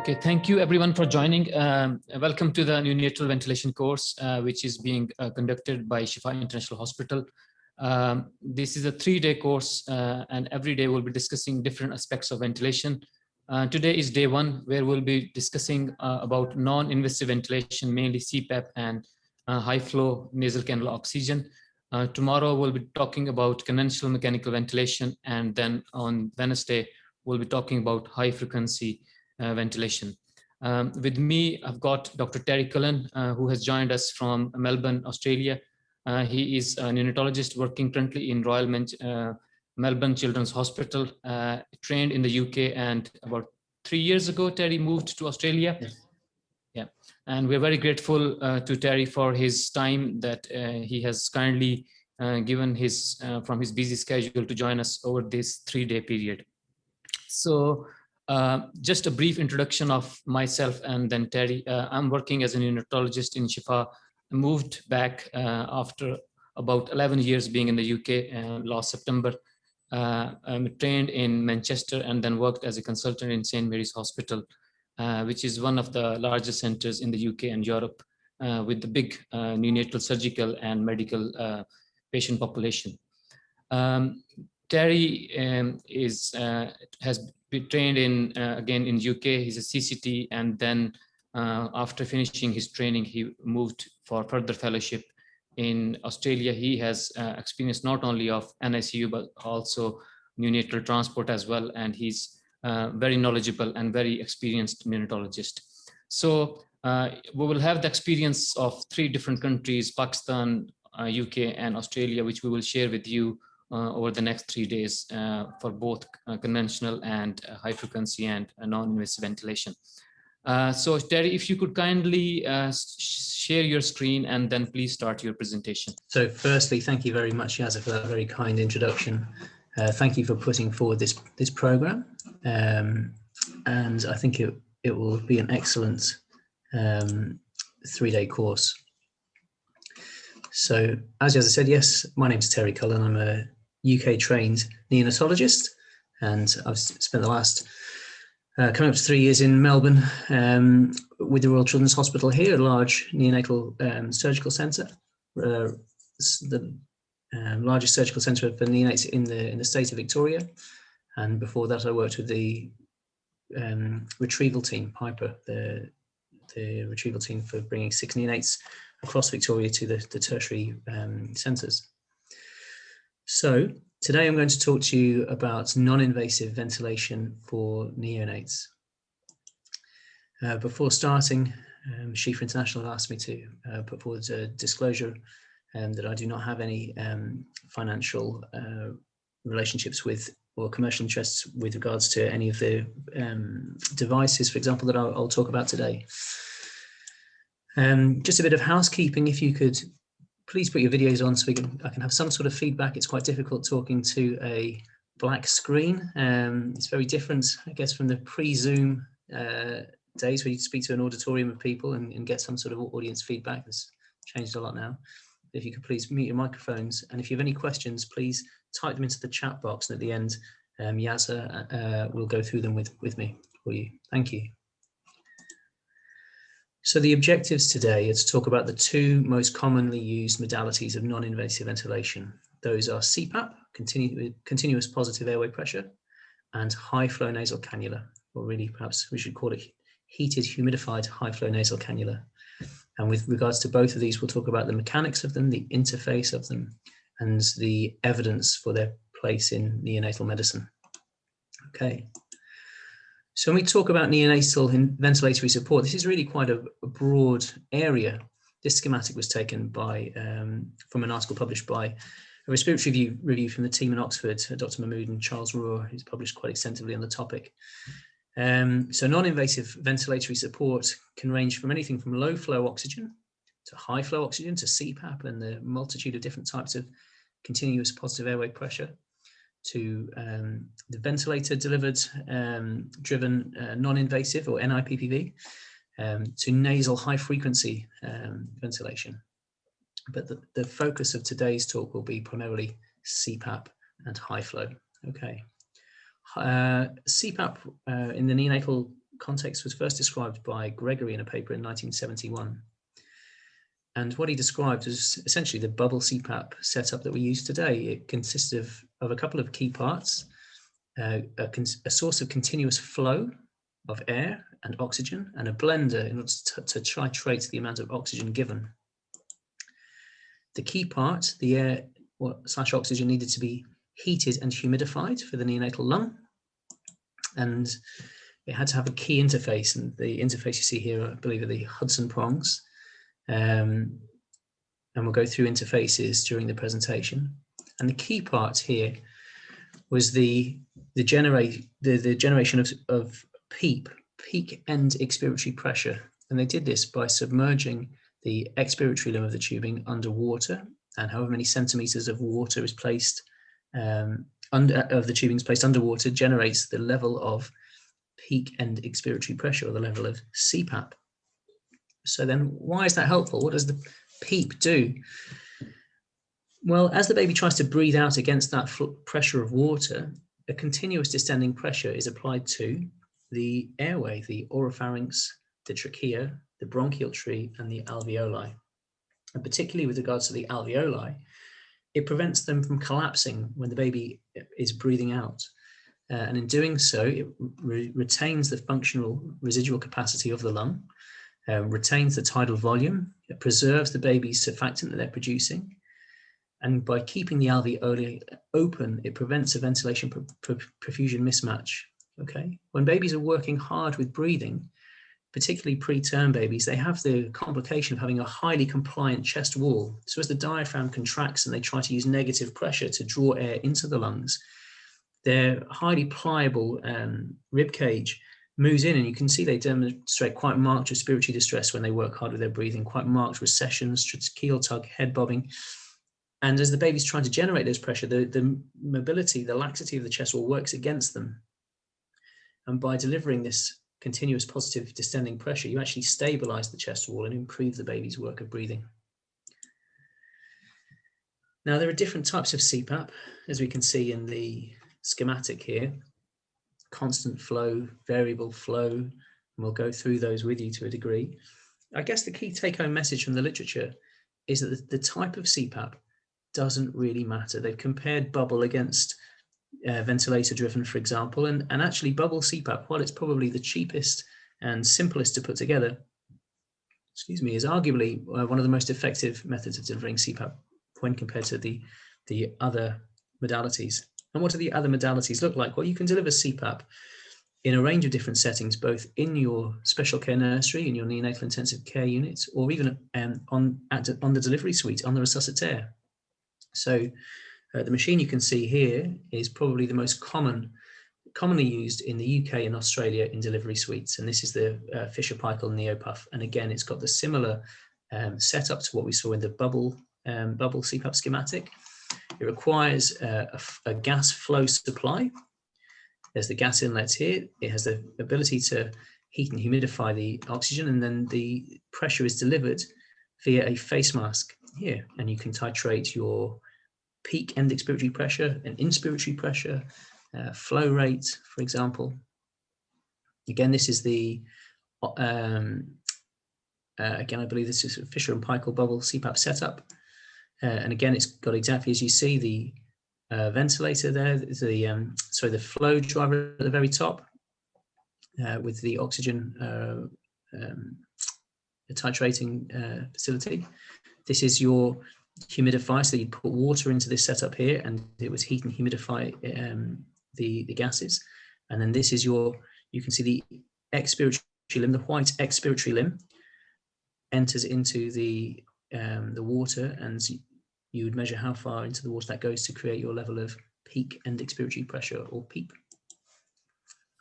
Okay, thank you everyone for joining. Welcome to the neonatal ventilation course, which is being conducted by Shifa International Hospital. This is a 3-day course, and every day we'll be discussing different aspects of ventilation. Today is day 1, where we'll be discussing about non-invasive ventilation, mainly CPAP and high flow nasal cannula oxygen. Tomorrow we'll be talking about conventional mechanical ventilation, and then on Wednesday we'll be talking about high frequency ventilation. With me, I've got Dr. Terry Cullen, who has joined us from Melbourne, Australia. He is a neonatologist working currently in Royal Melbourne Children's Hospital, trained in the UK, and about 3 years ago, Terry moved to Australia. Yes. Yeah, and we're very grateful to Terry for his time that he has kindly given from his busy schedule to join us over this 3-day period. So just a brief introduction of myself and then Terry. I'm working as a neonatologist in Shifa. I moved back after about 11 years being in the UK last September. I'm trained in Manchester and then worked as a consultant in St. Mary's Hospital, which is one of the largest centers in the UK and Europe with the big neonatal surgical and medical patient population. Terry has been trained in again in UK. He's a CCT, and then after finishing his training, he moved for further fellowship in Australia. He has experience not only of NICU but also neonatal transport as well, and he's very knowledgeable and very experienced neonatologist. So we will have the experience of 3 different countries: Pakistan, UK, and Australia, which we will share with you over the next 3 days for both conventional and high frequency and non-invasive ventilation. So Terry, if you could kindly share your screen and then please start your presentation. So firstly, thank you very much, Yazza, for that very kind introduction. Thank you for putting forward this program. And I think it will be an excellent 3-day course. So as Yazza said, yes, my name is Terry Cullen. I'm a UK trained neonatologist, and I've spent the last coming up to 3 years in Melbourne with the Royal Children's Hospital here, a large neonatal surgical centre, the largest surgical centre for neonates in the state of Victoria. And before that, I worked with the retrieval team, Piper, the retrieval team for bringing 6 neonates across Victoria to the tertiary centres. So today I'm going to talk to you about non-invasive ventilation for neonates. Before starting, Shifa International asked me to put forward a disclosure that I do not have any financial relationships with or commercial interests with regards to any of the devices, for example, that I'll talk about today. Just a bit of housekeeping. If you could please put your videos on so I can have some sort of feedback. It's quite difficult talking to a black screen. It's very different, I guess, from the pre-Zoom days where you speak to an auditorium of people and get some sort of audience feedback. It's changed a lot now. If you could please mute your microphones, and if you have any questions, please type them into the chat box, and at the end, Yazza will go through them with me for you. Thank you. So the objectives today are to talk about the 2 most commonly used modalities of non-invasive ventilation. Those are CPAP, continuous positive airway pressure, and high flow nasal cannula, or really perhaps we should call it heated humidified high flow nasal cannula. And with regards to both of these, we'll talk about the mechanics of them, the interface of them, and the evidence for their place in neonatal medicine. Okay. So when we talk about neonatal ventilatory support, this is really quite a broad area. This schematic was taken from an article published by a respiratory review from the team in Oxford, Dr. Mahmood and Charles Rohr, who's published quite extensively on the topic. So non-invasive ventilatory support can range from anything from low flow oxygen to high flow oxygen to CPAP and the multitude of different types of continuous positive airway pressure, to the ventilator delivered driven non-invasive or NIPPV, to nasal high frequency ventilation. But the focus of today's talk will be primarily CPAP and high flow. Okay. CPAP in the neonatal context was first described by Gregory in a paper in 1971. And what he described was essentially the BubbleCPAP setup that we use today. It consists of a couple of key parts, a source of continuous flow of air and oxygen, and a blender in order to titrate the amount of oxygen given. The key part, the air / oxygen, needed to be heated and humidified for the neonatal lung, and it had to have a key interface, and the interface you see here, I believe, are the Hudson prongs. And we'll go through interfaces during the presentation. And the key part here was the generation of PEEP, peak end expiratory pressure. And they did this by submerging the expiratory limb of the tubing under water, and however many centimeters of water is placed of the tubing is placed underwater generates the level of peak end expiratory pressure, or the level of CPAP. So then why is that helpful? What does the PEEP do? Well, as the baby tries to breathe out against that pressure of water, a continuous distending pressure is applied to the airway, the oropharynx, the trachea, the bronchial tree, and the alveoli. And particularly with regards to the alveoli, it prevents them from collapsing when the baby is breathing out. And in doing so, it retains the functional residual capacity of the lung, retains the tidal volume, it preserves the baby's surfactant that they're producing. And by keeping the alveoli open, it prevents a ventilation perfusion mismatch. Okay, when babies are working hard with breathing, particularly preterm babies, they have the complication of having a highly compliant chest wall. So as the diaphragm contracts and they try to use negative pressure to draw air into the lungs, their highly pliable rib cage moves in, and you can see they demonstrate quite marked respiratory distress when they work hard with their breathing, quite marked recessions, tracheal tug, head bobbing. And as the baby's trying to generate this pressure, the mobility, the laxity of the chest wall works against them. And by delivering this continuous positive distending pressure, you actually stabilize the chest wall and improve the baby's work of breathing. Now, there are different types of CPAP, as we can see in the schematic here: constant flow, variable flow, and we'll go through those with you to a degree. I guess the key take-home message from the literature is that the type of CPAP doesn't really matter. They've compared bubble against ventilator-driven, for example, and actually BubbleCPAP, while it's probably the cheapest and simplest to put together, is arguably one of the most effective methods of delivering CPAP when compared to the other modalities. And what do the other modalities look like? Well, you can deliver CPAP in a range of different settings, both in your special care nursery, in your neonatal intensive care unit, or even on the delivery suite, on the resuscitaire. So the machine you can see here is probably the most commonly used in the UK and Australia in delivery suites, and this is the Fisher-Paykel NeoPuff. And again, it's got the similar setup to what we saw in the BubbleCPAP schematic. It requires a gas flow supply. There's the gas inlet here. It has the ability to heat and humidify the oxygen, and then the pressure is delivered via a face mask here, and you can titrate your peak end expiratory pressure and inspiratory pressure, flow rate, for example. Again, this is the again, I believe this is a Fisher and Paykel BubbleCPAP setup, and again, it's got exactly as you see the ventilator there, the flow driver at the very top, with the oxygen titrating facility. This is your humidifier, so you put water into this setup here, and it would heat and humidify the gases. And then this is you can see the expiratory limb, the white expiratory limb enters into the water, and you would measure how far into the water that goes to create your level of peak end expiratory pressure, or PEEP.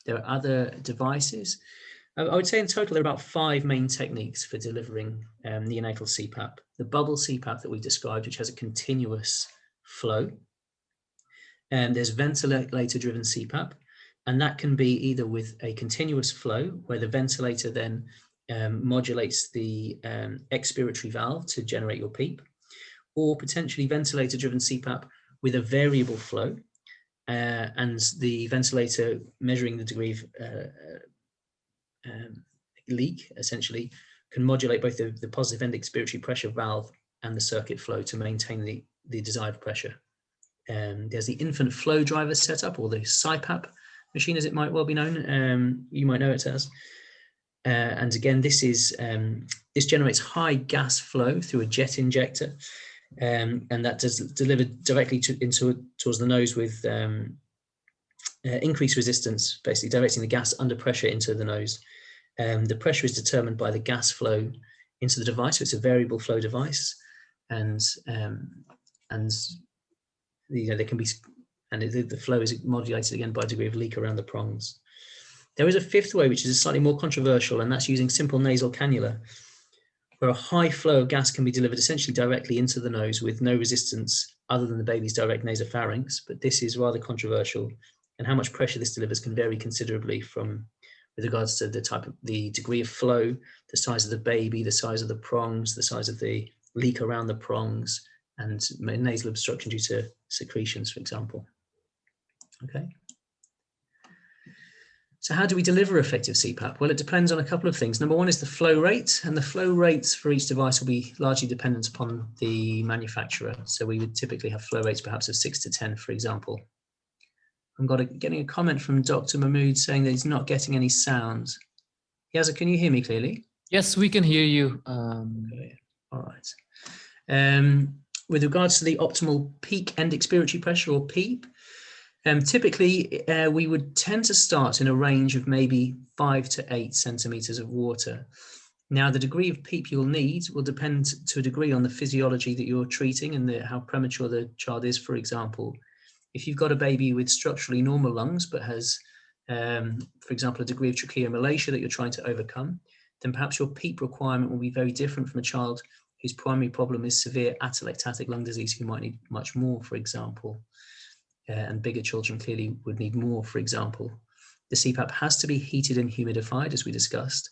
There are other devices. I would say in total there are about 5 main techniques for delivering neonatal CPAP. The BubbleCPAP that we described, which has a continuous flow. And there's ventilator-driven CPAP, and that can be either with a continuous flow, where the ventilator then modulates the expiratory valve to generate your PEEP, or potentially ventilator-driven CPAP with a variable flow, and the ventilator measuring the degree of leak, essentially, can modulate both the positive end expiratory pressure valve and the circuit flow to maintain the desired pressure. There's the infant flow driver setup, or the CPAP machine, as it might well be known. You might know it as. And again, this generates high gas flow through a jet injector, and that does delivered directly towards the nose with increased resistance, basically directing the gas under pressure into the nose. The pressure is determined by the gas flow into the device, so it's a variable flow device, and there can be, and the flow is modulated again by a degree of leak around the prongs. There is a fifth way, which is slightly more controversial, and that's using simple nasal cannula, where a high flow of gas can be delivered essentially directly into the nose with no resistance other than the baby's direct nasopharynx. But this is rather controversial, and how much pressure this delivers can vary considerably with regards to the degree of flow, the size of the baby, the size of the prongs, the size of the leak around the prongs, and nasal obstruction due to secretions, for example. Okay. So how do we deliver effective CPAP? Well, it depends on a couple of things. Number one is the flow rate, and the flow rates for each device will be largely dependent upon the manufacturer. So we would typically have flow rates perhaps of 6 to 10, for example. I'm getting a comment from Dr. Mahmood saying that he's not getting any sound. Yaza, can you hear me clearly? Yes, we can hear you. Okay. All right. With regards to the optimal peak end expiratory pressure, or PEEP, typically, we would tend to start in a range of maybe 5 to 8 centimeters of water. Now, the degree of PEEP you'll need will depend to a degree on the physiology that you're treating and how premature the child is, for example. If you've got a baby with structurally normal lungs but has, for example, a degree of tracheomalacia that you're trying to overcome, then perhaps your PEEP requirement will be very different from a child whose primary problem is severe atelectatic lung disease, who might need much more, for example. And bigger children clearly would need more, for example. The CPAP has to be heated and humidified, as we discussed,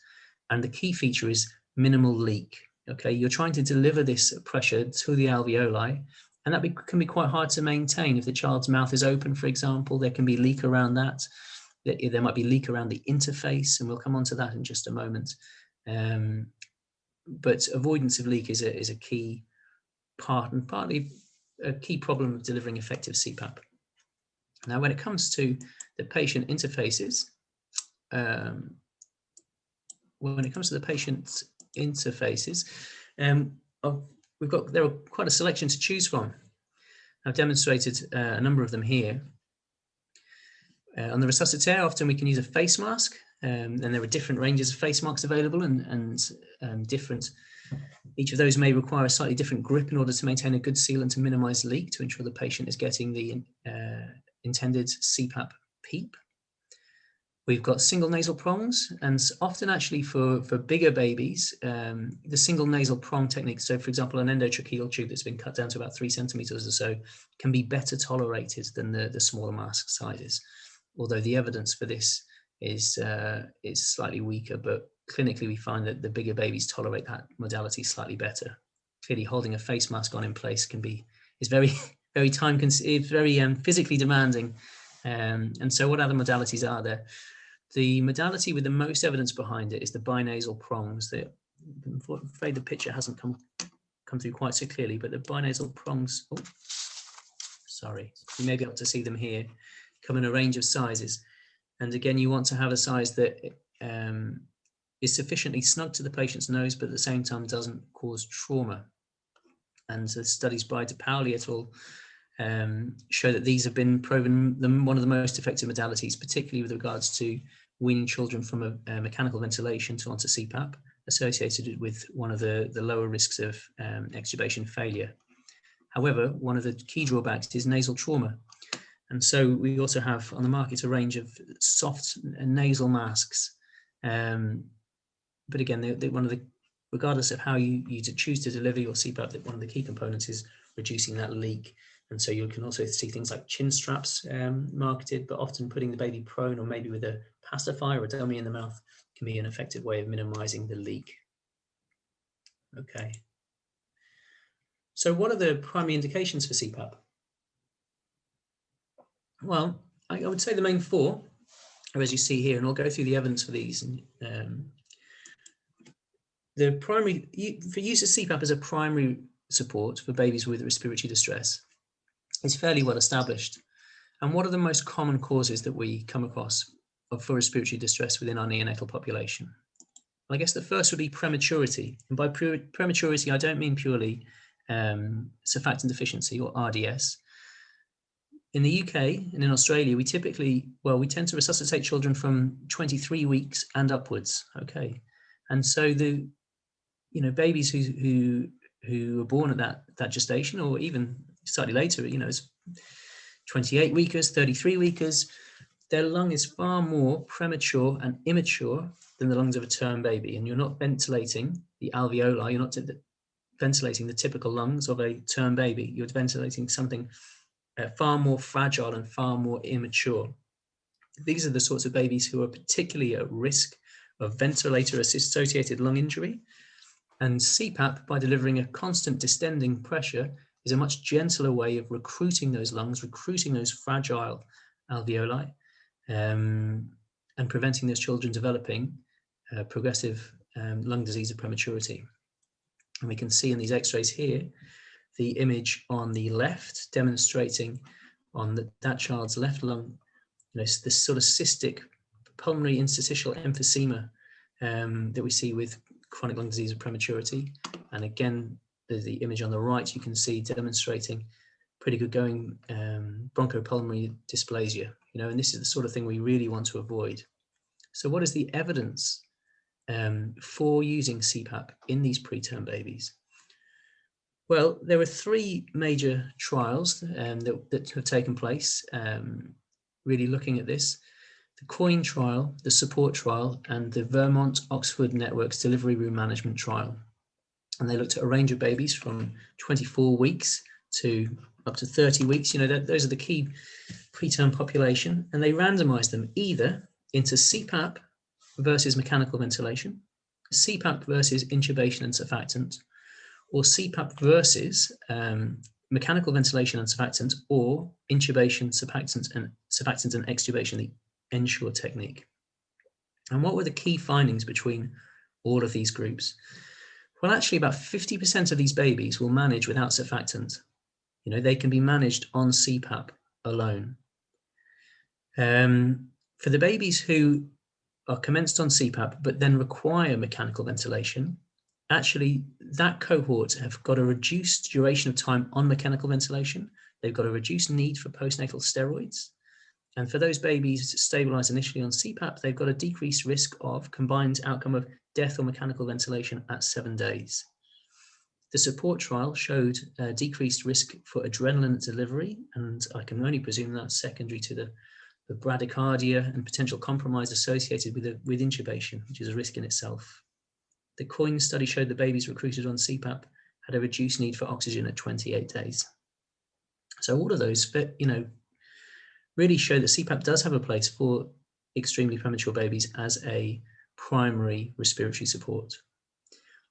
and the key feature is minimal leak. Okay, you're trying to deliver this pressure to the alveoli, and that can be quite hard to maintain. If the child's mouth is open, for example, there can be leak around that. There might be leak around the interface, and we'll come on to that in just a moment. But avoidance of leak is a key part, and partly a key problem of delivering effective CPAP. Now, when it comes to the patient interfaces, there are quite a selection to choose from. I've demonstrated a number of them here. On the resuscitaire, often we can use a face mask, and there are different ranges of face masks available, and each of those may require a slightly different grip in order to maintain a good seal and to minimize leak to ensure the patient is getting the intended CPAP PEEP. We've got single nasal prongs, and often actually for bigger babies, the single nasal prong technique, so for example, an endotracheal tube that's been cut down to about 3 centimeters or so, can be better tolerated than the smaller mask sizes. Although the evidence for this is slightly weaker, but clinically we find that the bigger babies tolerate that modality slightly better. Clearly, holding a face mask on in place is very very physically demanding. And so what other modalities are there? The modality with the most evidence behind it is the binasal prongs. I'm afraid the picture hasn't come through quite so clearly, but the binasal prongs, you may be able to see them here, come in a range of sizes. And again, you want to have a size that is sufficiently snug to the patient's nose, but at the same time doesn't cause trauma. And the studies by De Pauli et al. Show that these have been proven one of the most effective modalities, particularly with regards to weaning children from a mechanical ventilation onto CPAP, associated with one of the lower risks of extubation failure. However, one of the key drawbacks is nasal trauma. And so we also have on the market a range of soft nasal masks. But again, regardless of how you choose to deliver your CPAP, one of the key components is reducing that leak. And so you can also see things like chin straps marketed, but often putting the baby prone or maybe with a pacifier or a dummy in the mouth can be an effective way of minimizing the leak. Okay. So what are the primary indications for CPAP? Well, I would say the main four. or as you see here, and I'll go through the evidence for these. The primary, for use of CPAP as a primary support for babies with respiratory distress is fairly well established. And what are the most common causes that we come across for respiratory distress within our neonatal population? Well, I guess the first would be prematurity. And by prematurity, I don't mean purely surfactant deficiency or RDS. In the UK and in Australia, we tend to resuscitate children from 23 weeks and upwards. Okay. And so babies who are born at that gestation, or even slightly later, as 28 weekers, 33 weekers, their lung is far more premature and immature than the lungs of a term baby. And you're not ventilating the alveoli, you're not ventilating the typical lungs of a term baby. You're ventilating something far more fragile and far more immature. These are the sorts of babies who are particularly at risk of ventilator-associated lung injury. And CPAP, by delivering a constant distending pressure, is a much gentler way of recruiting those lungs, recruiting those fragile alveoli, and preventing those children developing progressive lung disease of prematurity. And we can see in these x-rays here, the image on the left demonstrating on that child's left lung, this sort of cystic pulmonary interstitial emphysema that we see with chronic lung disease of prematurity. And again, the image on the right, you can see demonstrating pretty good going bronchopulmonary dysplasia, and this is the sort of thing we really want to avoid. So what is the evidence for using CPAP in these preterm babies? Well, there were three major trials that have taken place, really looking at this. The COIN trial, the support trial, and the Vermont-Oxford Network's delivery room management trial. And they looked at a range of babies from 24 weeks to up to 30 weeks. Those are the key preterm population. And they randomized them either into CPAP versus mechanical ventilation, CPAP versus intubation and surfactant, or CPAP versus mechanical ventilation and surfactant, or intubation, surfactant and extubation, the Ensure technique. And what were the key findings between all of these groups? Well, actually about 50% of these babies will manage without surfactant. They can be managed on CPAP alone. For the babies who are commenced on CPAP, but then require mechanical ventilation, actually that cohort have got a reduced duration of time on mechanical ventilation. They've got a reduced need for postnatal steroids. And for those babies stabilized initially on CPAP, they've got a decreased risk of combined outcome of death or mechanical ventilation at 7 days. The support trial showed a decreased risk for adrenaline delivery, and I can only presume that's secondary to the bradycardia and potential compromise associated with intubation, which is a risk in itself. The COIN study showed the babies recruited on CPAP had a reduced need for oxygen at 28 days. So all of those, really show that CPAP does have a place for extremely premature babies as a primary respiratory support.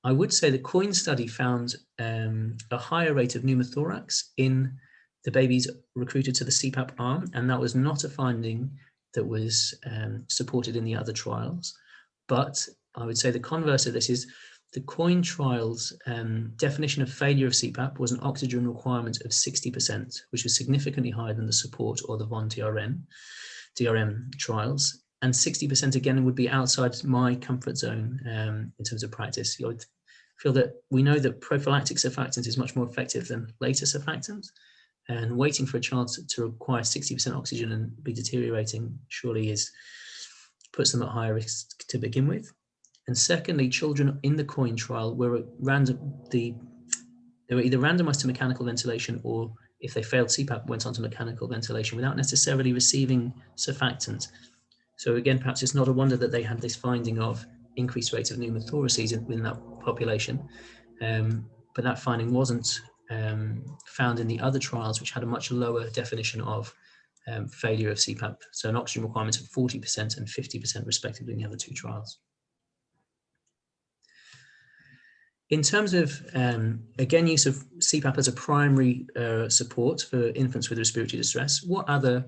I would say the COIN study found a higher rate of pneumothorax in the babies recruited to the CPAP arm, and that was not a finding that was supported in the other trials. But I would say the converse of this is the COIN trial's definition of failure of CPAP was an oxygen requirement of 60%, which was significantly higher than the support or the VON DRM trials. And 60% again would be outside my comfort zone in terms of practice. I would feel that we know that prophylactic surfactant is much more effective than later surfactant, and waiting for a child to require 60% oxygen and be deteriorating surely puts them at higher risk to begin with. And secondly, children in the COIN trial were they were either randomized to mechanical ventilation, or if they failed CPAP, went on to mechanical ventilation without necessarily receiving surfactant. So again, perhaps it's not a wonder that they had this finding of increased rate of pneumothoraces in that population, but that finding wasn't found in the other trials, which had a much lower definition of failure of CPAP. So an oxygen requirement of 40% and 50% respectively in the other two trials. In terms of, again, use of CPAP as a primary support for infants with respiratory distress, what other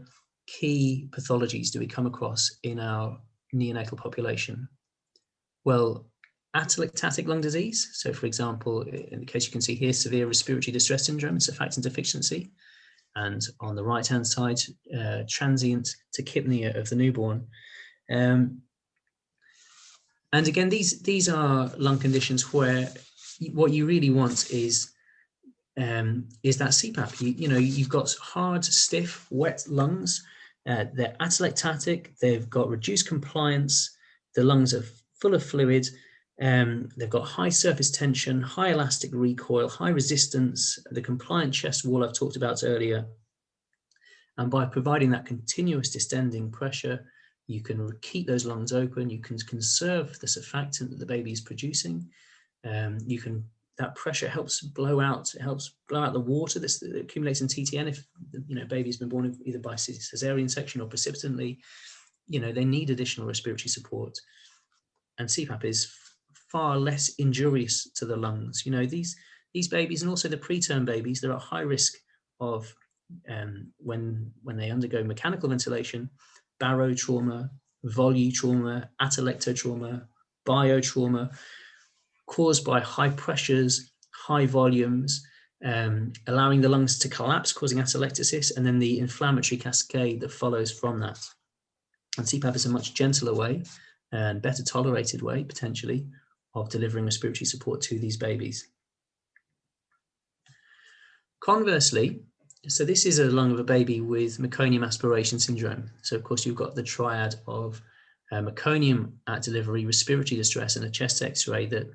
key pathologies do we come across in our neonatal population? Well, atelectatic lung disease. So for example, in the case you can see here, severe respiratory distress syndrome and surfactant deficiency. And on the right-hand side, transient tachypnea of the newborn. And again, these are lung conditions where what you really want is that CPAP. You've got hard, stiff, wet lungs. They're atelectatic. They've got reduced compliance. The lungs are full of fluid. They've got high surface tension, high elastic recoil, high resistance, the compliant chest wall I've talked about earlier. And by providing that continuous distending pressure, you can keep those lungs open, you can conserve the surfactant that the baby is producing. That pressure helps blow out the water that accumulates in TTN if baby's been born either by cesarean section or precipitantly. They need additional respiratory support. And CPAP is far less injurious to the lungs. These babies, and also the preterm babies, they're at high risk of when they undergo mechanical ventilation, barotrauma, volutrauma, atelectotrauma, biotrauma, caused by high pressures, high volumes, allowing the lungs to collapse, causing atelectasis, and then the inflammatory cascade that follows from that. And CPAP is a much gentler way and better tolerated way, potentially, of delivering respiratory support to these babies. Conversely, so this is a lung of a baby with meconium aspiration syndrome. So of course you've got the triad of meconium at delivery, respiratory distress, and a chest x-ray that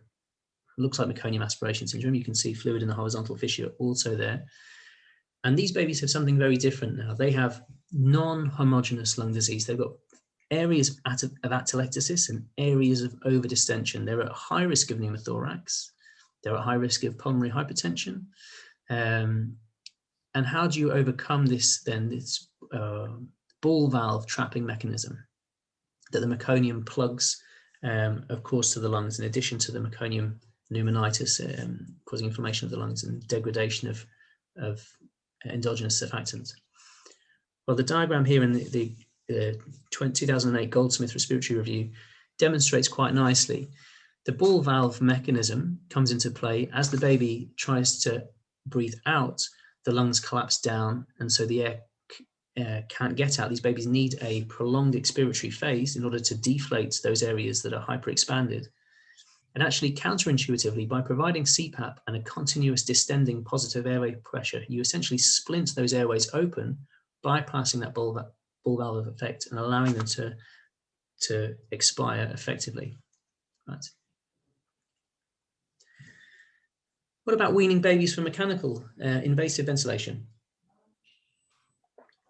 looks like meconium aspiration syndrome. You can see fluid in the horizontal fissure also there. And these babies have something very different now. They have non-homogenous lung disease. They've got areas of atelectasis and areas of overdistension. They're at high risk of pneumothorax. They're at high risk of pulmonary hypertension. And how do you overcome this then, this ball valve trapping mechanism that the meconium plugs, of course, to the lungs, in addition to the meconium pneumonitis causing inflammation of the lungs and degradation of endogenous surfactants? Well, the diagram here in the 2008 Goldsmith Respiratory Review demonstrates quite nicely. The ball valve mechanism comes into play as the baby tries to breathe out. The lungs collapse down, and so the air can't get out. These babies need a prolonged expiratory phase in order to deflate those areas that are hyperexpanded. And actually, counterintuitively, by providing CPAP and a continuous distending positive airway pressure, you essentially splint those airways open, bypassing that ball valve effect and allowing them to expire effectively. Right. What about weaning babies from mechanical invasive ventilation?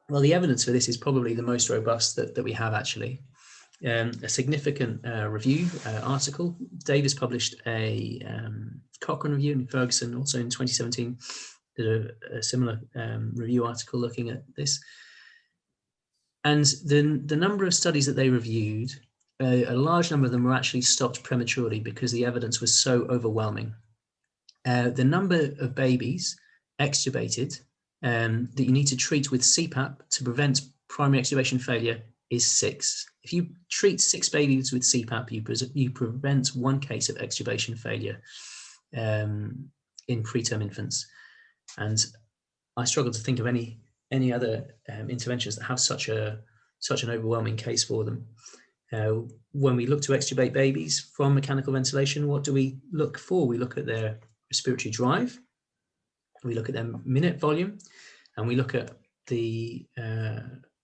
Well, the evidence for this is probably the most robust that we have, actually. A significant review article. Davis published a Cochrane review in Ferguson, also in 2017, did a similar review article looking at this. And the number of studies that they reviewed, a large number of them were actually stopped prematurely because the evidence was so overwhelming. The number of babies extubated that you need to treat with CPAP to prevent primary extubation failure is 6. If you treat 6 babies with CPAP, you prevent 1 case of extubation failure in preterm infants. And I struggle to think of any other interventions that have such an overwhelming case for them. When we look to extubate babies from mechanical ventilation, what do we look for? We look at their respiratory drive, we look at their minute volume, and we look at the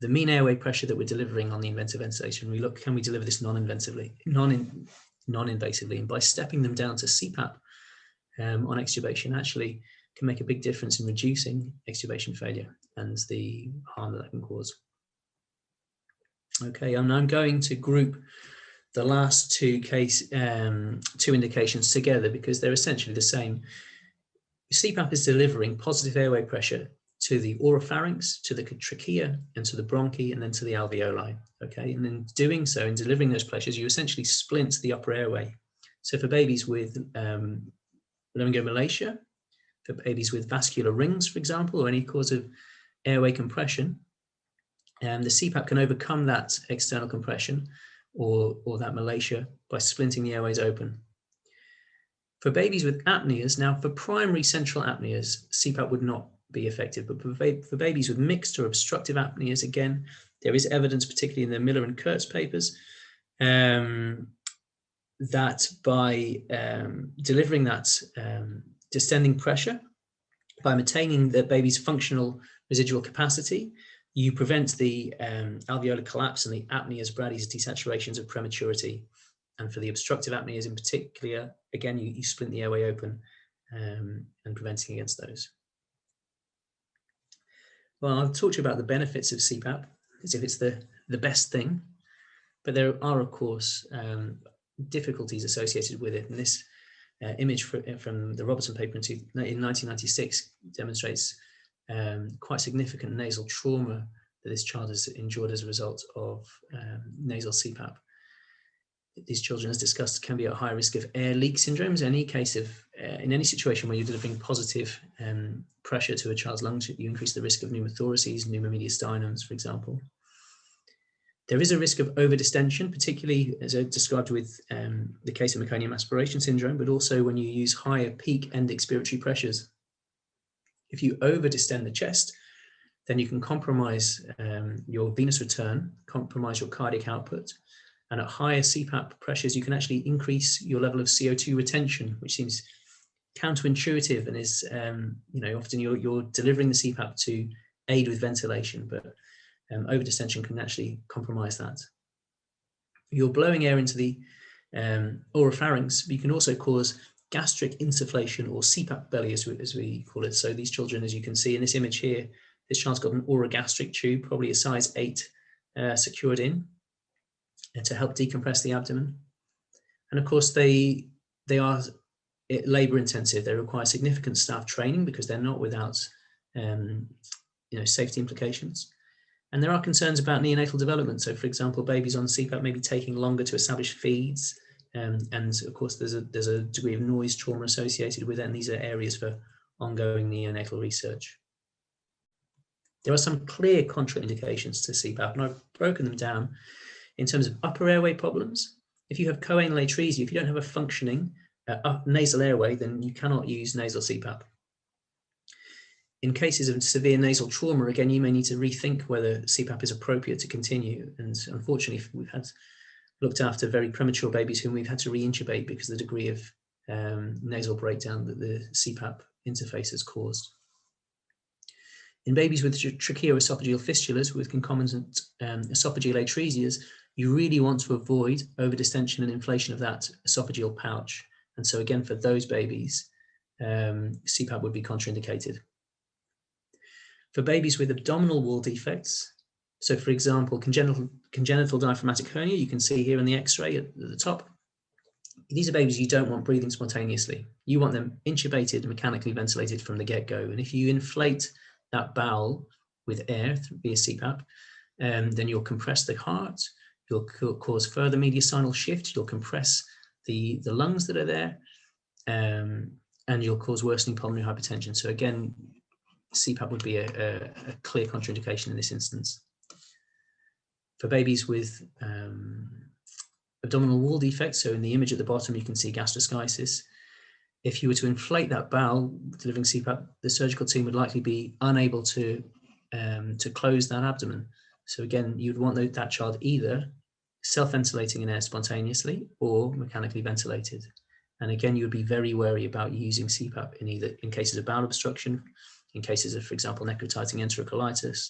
mean airway pressure that we're delivering on the invasive ventilation. We look, can we deliver this non-invasively? And by stepping them down to CPAP on extubation, actually can make a big difference in reducing extubation failure and the harm that can cause. Okay, and I'm going to group the last two indications together because they're essentially the same. CPAP is delivering positive airway pressure to the oropharynx, to the trachea, and to the bronchi, and then to the alveoli. Okay, and in doing so, in delivering those pressures, you essentially splint the upper airway. So for babies with laryngomalacia, for babies with vascular rings, for example, or any cause of airway compression, The CPAP can overcome that external compression or that malacia by splinting the airways open. For babies with apneas, now for primary central apneas, CPAP would not be effective, but for babies with mixed or obstructive apneas, again, there is evidence, particularly in the Miller and Kurtz papers, that by delivering that distending pressure, by maintaining the baby's functional residual capacity, you prevent the alveolar collapse and the apneas, brady's, desaturations of prematurity. And for the obstructive apneas in particular, again, you splint the airway open and preventing against those. Well, I'll talk to you about the benefits of CPAP as if it's the best thing, but there are, of course, difficulties associated with it. And this image from the Robertson paper in 1996 demonstrates quite significant nasal trauma that this child has endured as a result of nasal CPAP. These children, as discussed, can be at high risk of air leak syndromes. In any situation where you're delivering positive pressure to a child's lungs, you increase the risk of pneumothoraces, pneumomediastinums, for example. There is a risk of overdistension, particularly as I described with the case of meconium aspiration syndrome, but also when you use higher peak end expiratory pressures. If you overdistend the chest, then you can compromise your venous return, compromise your cardiac output. And at higher CPAP pressures, you can actually increase your level of CO2 retention, which seems counterintuitive and is, often you're delivering the CPAP to aid with ventilation, but overdistension can actually compromise that. You're blowing air into the oropharynx, but you can also cause gastric insufflation or CPAP belly, as we call it. So these children, as you can see in this image here, this child's got an orogastric tube, probably a size 8, secured in to help decompress the abdomen. And of course, they are labor intensive. They require significant staff training because they're not without safety implications. And there are concerns about neonatal development. So for example, babies on CPAP may be taking longer to establish feeds. And of course, there's a degree of noise trauma associated with it. And these are areas for ongoing neonatal research. There are some clear contraindications to CPAP, and I've broken them down in terms of upper airway problems. If you have choanal atresia, if you don't have a functioning nasal airway, then you cannot use nasal CPAP. In cases of severe nasal trauma, again, you may need to rethink whether CPAP is appropriate to continue. And unfortunately, we've looked after very premature babies whom we've had to re-intubate because of the degree of nasal breakdown that the CPAP interface has caused. In babies with tracheoesophageal fistulas with concomitant esophageal atresias, you really want to avoid overdistension and inflation of that esophageal pouch. And so again, for those babies, CPAP would be contraindicated. For babies with abdominal wall defects, so for example, congenital diaphragmatic hernia, you can see here in the X-ray at the top, these are babies you don't want breathing spontaneously. You want them intubated and mechanically ventilated from the get-go. And if you inflate that bowel with air via CPAP, then you'll compress the heart, you'll cause further mediastinal shift, you'll compress the lungs that are there, and you'll cause worsening pulmonary hypertension. So again, CPAP would be a clear contraindication in this instance. For babies with abdominal wall defects, so in the image at the bottom, you can see gastroschisis. If you were to inflate that bowel delivering CPAP, the surgical team would likely be unable to close that abdomen. So again, you'd want that child either self-ventilating in air spontaneously or mechanically ventilated. And again, you would be very wary about using CPAP in cases of bowel obstruction, in cases of, for example, necrotizing enterocolitis,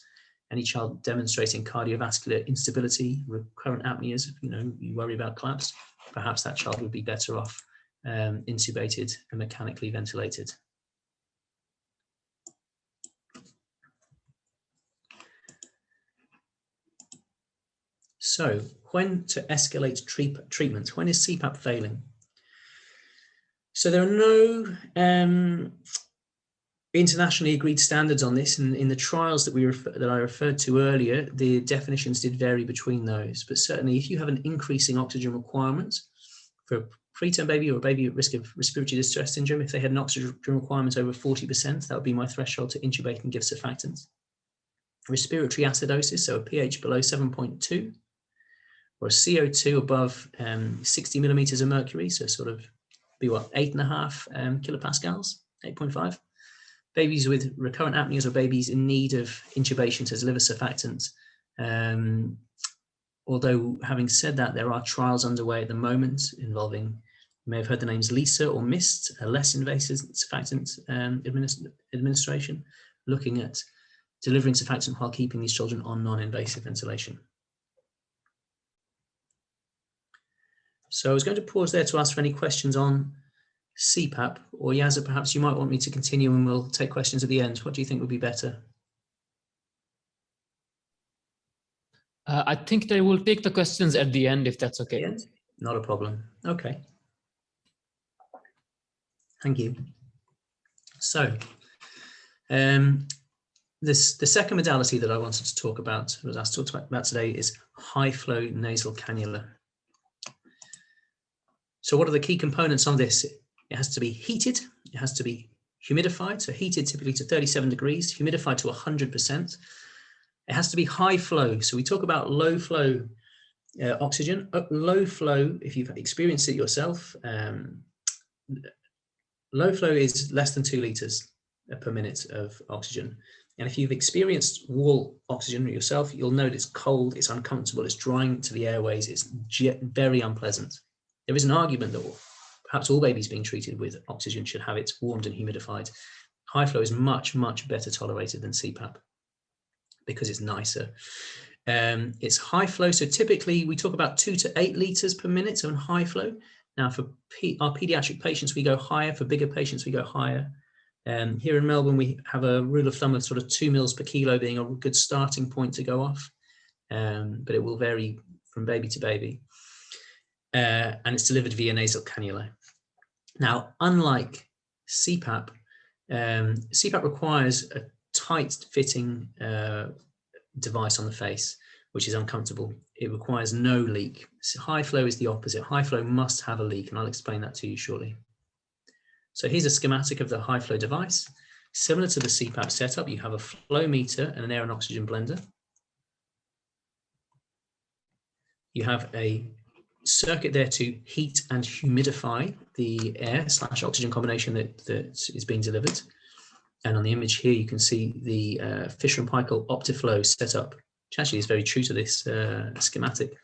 any child demonstrating cardiovascular instability, recurrent apneas, you worry about collapse, perhaps that child would be better off intubated and mechanically ventilated. So when to escalate treatment, when is CPAP failing? So there are no internationally agreed standards on this, and in the trials that I referred to earlier, the definitions did vary between those. But certainly, if you have an increasing oxygen requirement for a preterm baby or a baby at risk of respiratory distress syndrome, if they had an oxygen requirement over 40%, that would be my threshold to intubate and give surfactants. respiratory acidosis, so a pH below 7.2, or a CO2 above 60 millimeters of mercury, so sort of be what, 8.5 kilopascals, 8.5. Babies with recurrent apneas or babies in need of intubation to deliver surfactant. Although having said that, there are trials underway at the moment involving, you may have heard the names LISA or MIST, a less invasive surfactant administration, looking at delivering surfactant while keeping these children on non-invasive ventilation. So I was going to pause there to ask for any questions on CPAP, or Yazza, perhaps you might want me to continue and we'll take questions at the end. What do you think would be better? I think they will take the questions at the end, if that's okay. Not a problem. Okay. Thank you. So, the second modality that I wanted to talk about, was asked to talk about today, is high flow nasal cannula. So what are the key components on this? It has to be heated, it has to be humidified, so heated typically to 37 degrees, humidified to 100%. It has to be high flow. So we talk about low flow oxygen. Low flow, if you've experienced it yourself, low flow is less than 2 liters per minute of oxygen. And if you've experienced wall oxygen yourself, you'll know it's cold, it's uncomfortable, it's drying to the airways, it's very unpleasant. There is an argument that perhaps all babies being treated with oxygen should have it warmed and humidified. High flow is much, much better tolerated than CPAP because it's nicer. It's high flow, so typically we talk about 2 to 8 liters per minute on high flow. Now for our pediatric patients, we go higher. For bigger patients, we go higher. Here in Melbourne, we have a rule of thumb of sort of 2 mils per kilo being a good starting point to go off, but it will vary from baby to baby. And it's delivered via nasal cannula. Now, unlike CPAP, CPAP requires a tight-fitting device on the face, which is uncomfortable. It requires no leak. So high flow is the opposite. High flow must have a leak, and I'll explain that to you shortly. So here's a schematic of the high flow device. Similar to the CPAP setup, you have a flow meter and an air and oxygen blender. You have a circuit there to heat and humidify the air/oxygen combination that is being delivered. And on the image here, you can see the Fisher & Paykel Optiflow setup, which actually is very true to this schematic.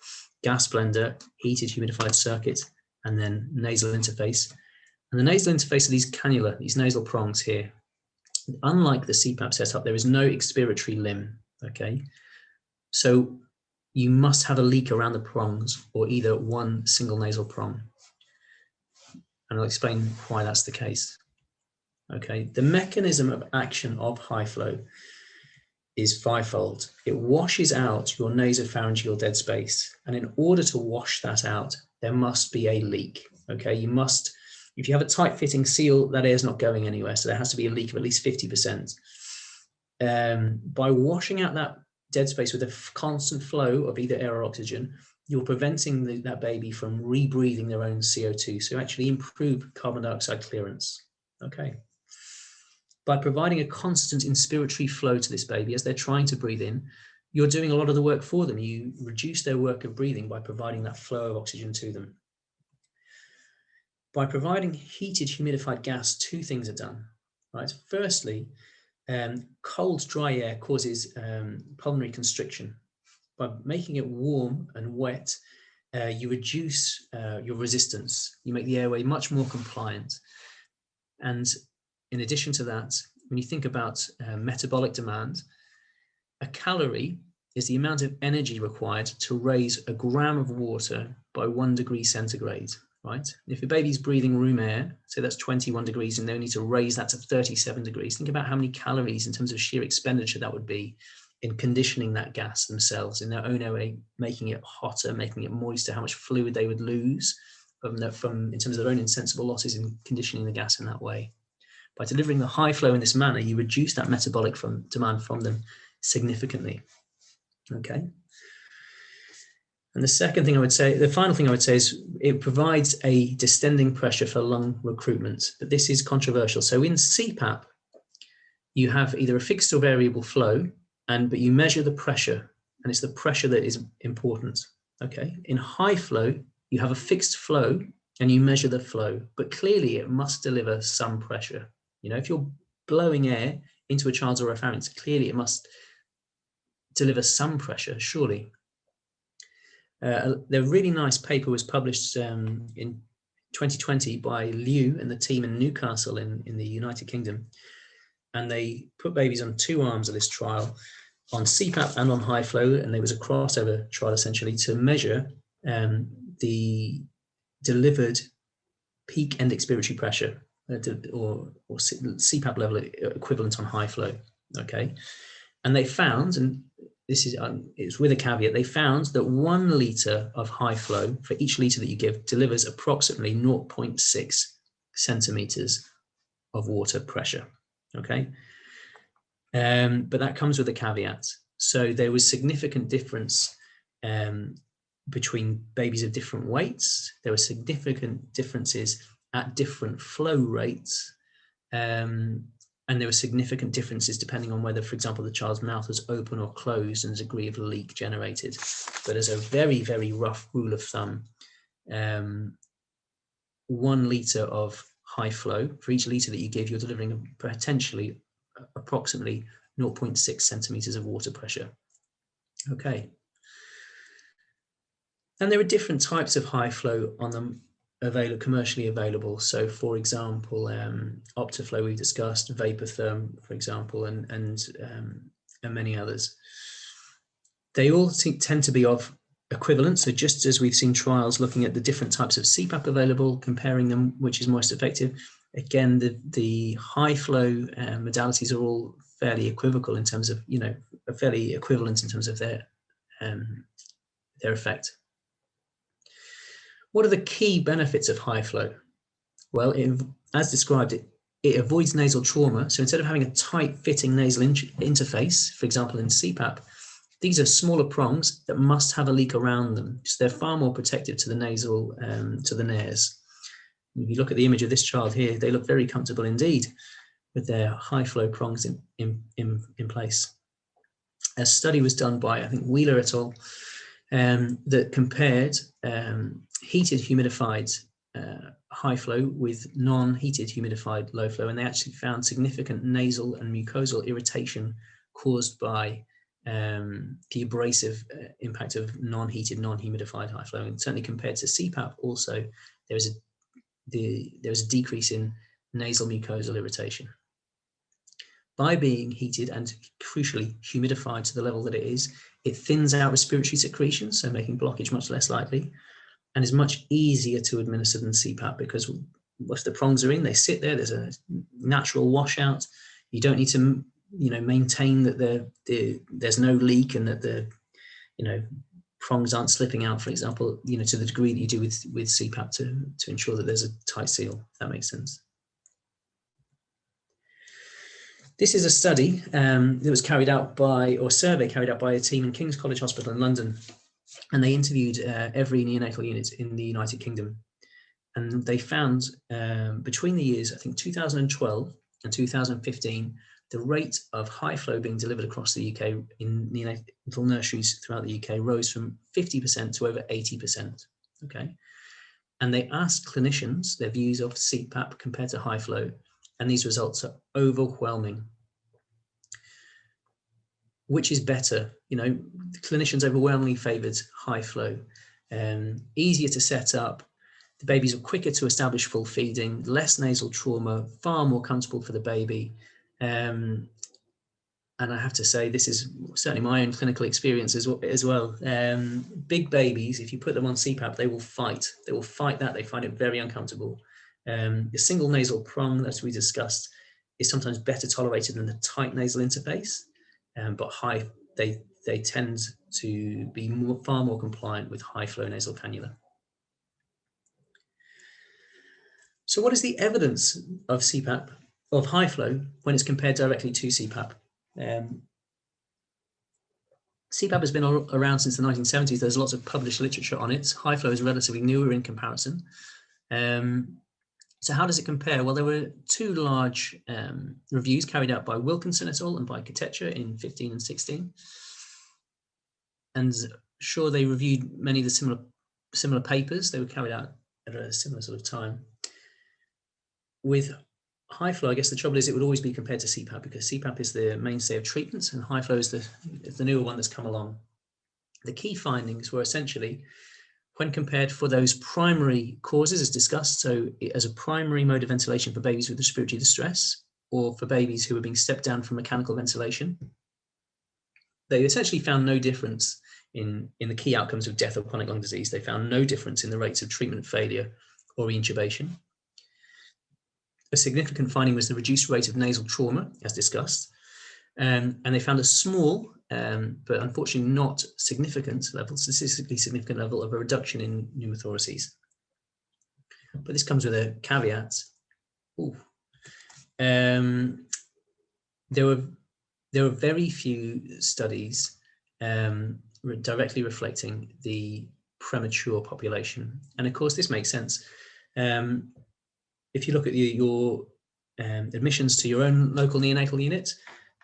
Gas blender, heated, humidified circuit, and then nasal interface. And the nasal interface of these cannula, these nasal prongs here, unlike the CPAP setup, there is no expiratory limb, okay? So you must have a leak around the prongs or either one single nasal prong. And I'll explain why that's the case. Okay, the mechanism of action of high flow is fivefold. It washes out your nasopharyngeal dead space. And in order to wash that out, there must be a leak. Okay, you must, if you have a tight fitting seal, that air is not going anywhere. So there has to be a leak of at least 50%. By washing out that dead space with a constant flow of either air or oxygen, you're preventing that baby from rebreathing their own CO2. So actually improve carbon dioxide clearance. Okay. By providing a constant inspiratory flow to this baby as they're trying to breathe in, you're doing a lot of the work for them. You reduce their work of breathing by providing that flow of oxygen to them. By providing heated, humidified gas, 2 things are done. Right? Firstly, cold, dry air causes pulmonary constriction. By making it warm and wet, you reduce your resistance. You make the airway much more compliant. And in addition to that, when you think about metabolic demand, a calorie is the amount of energy required to raise a gram of water by 1 degree centigrade, right? If a baby's breathing room air, so that's 21 degrees, and they need to raise that to 37 degrees, think about how many calories in terms of sheer expenditure that would be in conditioning that gas themselves in their own airway, making it hotter, making it moister, how much fluid they would lose in terms of their own insensible losses in conditioning the gas in that way. By delivering the high flow in this manner, you reduce that metabolic demand from them significantly. Okay. And the second thing I would say, the final thing I would say is it provides a distending pressure for lung recruitment, but this is controversial. So in CPAP, you have either a fixed or variable flow, but you measure the pressure, and it's the pressure that is important. Okay, in high flow, you have a fixed flow and you measure the flow, but clearly it must deliver some pressure. You know, if you're blowing air into a child's oropharynx, clearly it must deliver some pressure, surely. The really nice paper was published in 2020 by Liu and the team in Newcastle in the United Kingdom. And they put babies on two arms of this trial, on CPAP and on high flow, and there was a crossover trial essentially to measure the delivered peak end expiratory pressure or CPAP level equivalent on high flow. Okay, and they found, and this is it's with a caveat, they found that 1 litre of high flow for each litre that you give delivers approximately 0.6 centimetres of water pressure. Okay, but that comes with a caveat. So there was significant difference between babies of different weights. There were significant differences at different flow rates. And there were significant differences depending on whether, for example, the child's mouth was open or closed and a degree of leak generated. But as a very, very rough rule of thumb, 1 litre of high flow, for each litre that you give, you're delivering potentially approximately 0.6 centimetres of water pressure. Okay. And there are different types of high flow on them commercially available. So for example, Optiflow we've discussed, Vapotherm, for example, and many others. They all tend to be of equivalent. So just as we've seen trials looking at the different types of CPAP available, comparing them, which is most effective. Again, the high flow modalities are all fairly equivocal in terms of, you know, fairly equivalent in terms of their effect. What are the key benefits of high flow? Well, as described, it avoids nasal trauma. So instead of having a tight fitting nasal interface, for example, in CPAP, these are smaller prongs that must have a leak around them. So they're far more protective to the nasal, to the nares. If you look at the image of this child here, they look very comfortable indeed with their high flow prongs in place. A study was done by, I think, Wheeler et al. That compared heated humidified high flow with non-heated humidified low flow, and they actually found significant nasal and mucosal irritation caused by the abrasive impact of non-heated, non-humidified high flow. And certainly compared to CPAP, also there was a decrease in nasal mucosal irritation. By being heated and crucially humidified to the level that it is, it thins out respiratory secretions, so making blockage much less likely, and is much easier to administer than CPAP because once the prongs are in, they sit there. There's a natural washout. You don't need to, you know, maintain that there's no leak and that the, you know, prongs aren't slipping out, for example, you know, to the degree that you do with CPAP to ensure that there's a tight seal, if that makes sense. This is a study that was carried out by, or survey carried out by a team in King's College Hospital in London. And they interviewed every neonatal unit in the United Kingdom. And they found between the years, I think 2012 and 2015, the rate of high flow being delivered across the UK in neonatal nurseries throughout the UK rose from 50% to over 80%. Okay. And they asked clinicians their views of CPAP compared to high flow. And these results are overwhelming. Which is better? You know, the clinicians overwhelmingly favoured high flow. Easier to set up. The babies are quicker to establish full feeding, less nasal trauma, far more comfortable for the baby. And I have to say, this is certainly my own clinical experience as well. Big babies, if you put them on CPAP, they will fight. They will fight that. They find it very uncomfortable. The single nasal prong, as we discussed, is sometimes better tolerated than the tight nasal interface, but they tend to be far more compliant with high flow nasal cannula. So what is the evidence of CPAP, of high flow, when it's compared directly to CPAP? CPAP has been around since the 1970s. There's lots of published literature on it. High flow is relatively newer in comparison. So how does it compare? Well, there were two large reviews carried out by Wilkinson et al. And by Katecha in 15 and 16. And sure, they reviewed many of the similar papers. They were carried out at a similar sort of time. With high flow, I guess the trouble is it would always be compared to CPAP, because CPAP is the mainstay of treatments and high flow is the newer one that's come along. The key findings were essentially, when compared for those primary causes as discussed, so as a primary mode of ventilation for babies with respiratory distress, or for babies who were being stepped down from mechanical ventilation, they essentially found no difference in the key outcomes of death or chronic lung disease. They found no difference in the rates of treatment failure or reintubation. A significant finding was the reduced rate of nasal trauma, as discussed. And they found a small, but unfortunately not statistically significant level of a reduction in pneumothoraces. But this comes with a caveat. There were very few studies directly reflecting the premature population. And of course, this makes sense. If you look at your admissions to your own local neonatal unit,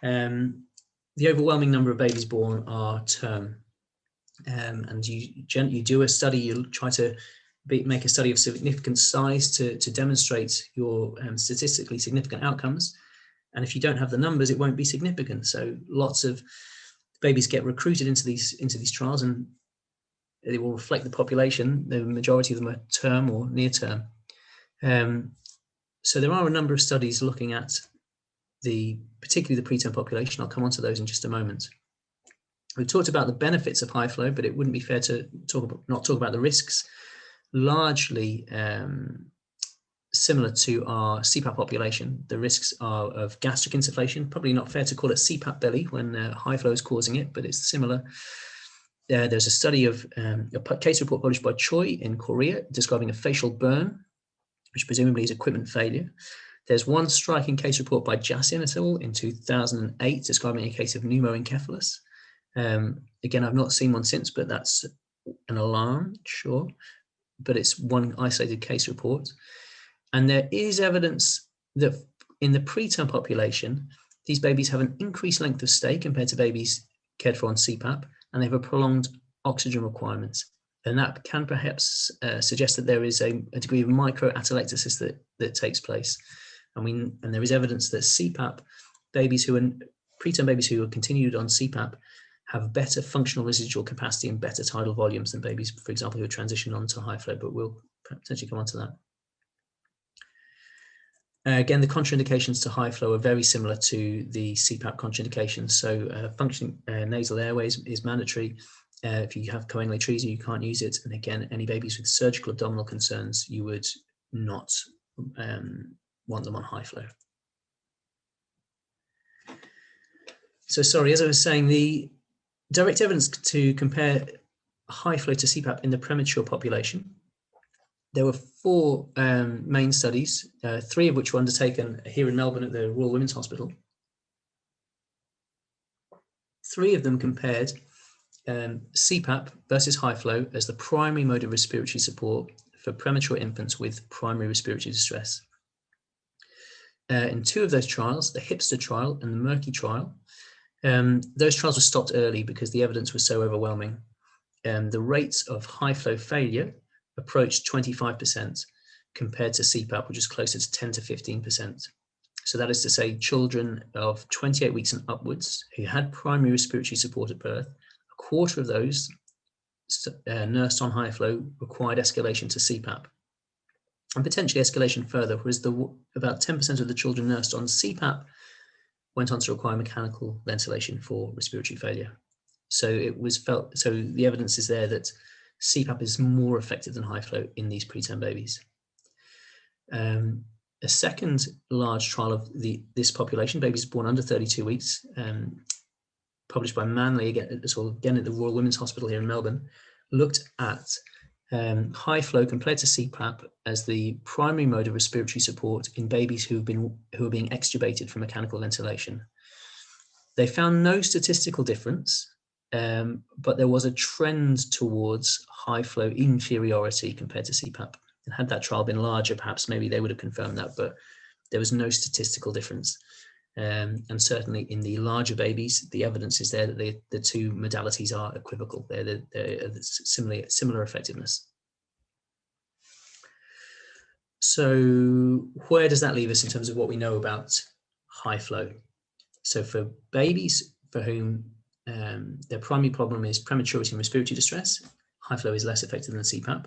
the overwhelming number of babies born are term. And you do a study, you try to make a study of significant size to demonstrate your statistically significant outcomes. And if you don't have the numbers, it won't be significant. So lots of babies get recruited into these trials, and they will reflect the population. The majority of them are term or near term. So there are a number of studies looking at particularly the preterm population. I'll come on to those in just a moment. We've talked about the benefits of high flow, but it wouldn't be fair to not talk about the risks. Largely similar to our CPAP population, the risks are of gastric insufflation. Probably not fair to call it CPAP belly when high flow is causing it, but it's similar. There's a study of a case report published by Choi in Korea describing a facial burn, which presumably is equipment failure. There's one striking case report by Jasin et al. In 2008 describing a case of pneumoencephalus. Again, I've not seen one since, but that's an alarm, sure. But it's one isolated case report. And there is evidence that in the preterm population, these babies have an increased length of stay compared to babies cared for on CPAP, and they have a prolonged oxygen requirement. And that can perhaps suggest that there is a degree of microatelectasis that takes place. And there is evidence that CPAP babies preterm babies who are continued on CPAP have better functional residual capacity and better tidal volumes than babies, for example, who are transitioned onto high flow, but we'll potentially come on to that. Again, the contraindications to high flow are very similar to the CPAP contraindications. So functioning nasal airways is mandatory. If you have choanal-atresia, you can't use it. And again, any babies with surgical abdominal concerns, you would not want them on high flow. So sorry, as I was saying, the direct evidence to compare high flow to CPAP in the premature population, there were 4 main studies, 3 of which were undertaken here in Melbourne at the Royal Women's Hospital. 3 of them compared CPAP versus high flow as the primary mode of respiratory support for premature infants with primary respiratory distress. In 2 of those trials, the Hipster trial and the Mercy trial, those trials were stopped early because the evidence was so overwhelming. The rates of high flow failure approached 25% compared to CPAP, which is closer to 10 to 15%. So that is to say, children of 28 weeks and upwards who had primary respiratory support at birth, a quarter of those nursed on high flow required escalation to CPAP. And potentially escalation further, whereas about 10% of the children nursed on CPAP went on to require mechanical ventilation for respiratory failure. So the evidence is there that CPAP is more effective than high flow in these preterm babies. A second large trial of this population, babies born under 32 weeks, published by Manley again at the Royal Women's Hospital here in Melbourne, looked at high flow compared to CPAP as the primary mode of respiratory support in babies who are being extubated from mechanical ventilation. They found no statistical difference, but there was a trend towards high flow inferiority compared to CPAP. And had that trial been larger, perhaps maybe they would have confirmed that, but there was no statistical difference. And certainly in the larger babies, the evidence is there that the two modalities are equivocal. They're similar effectiveness. So where does that leave us in terms of what we know about high flow? So for babies for whom their primary problem is prematurity and respiratory distress, high flow is less effective than CPAP.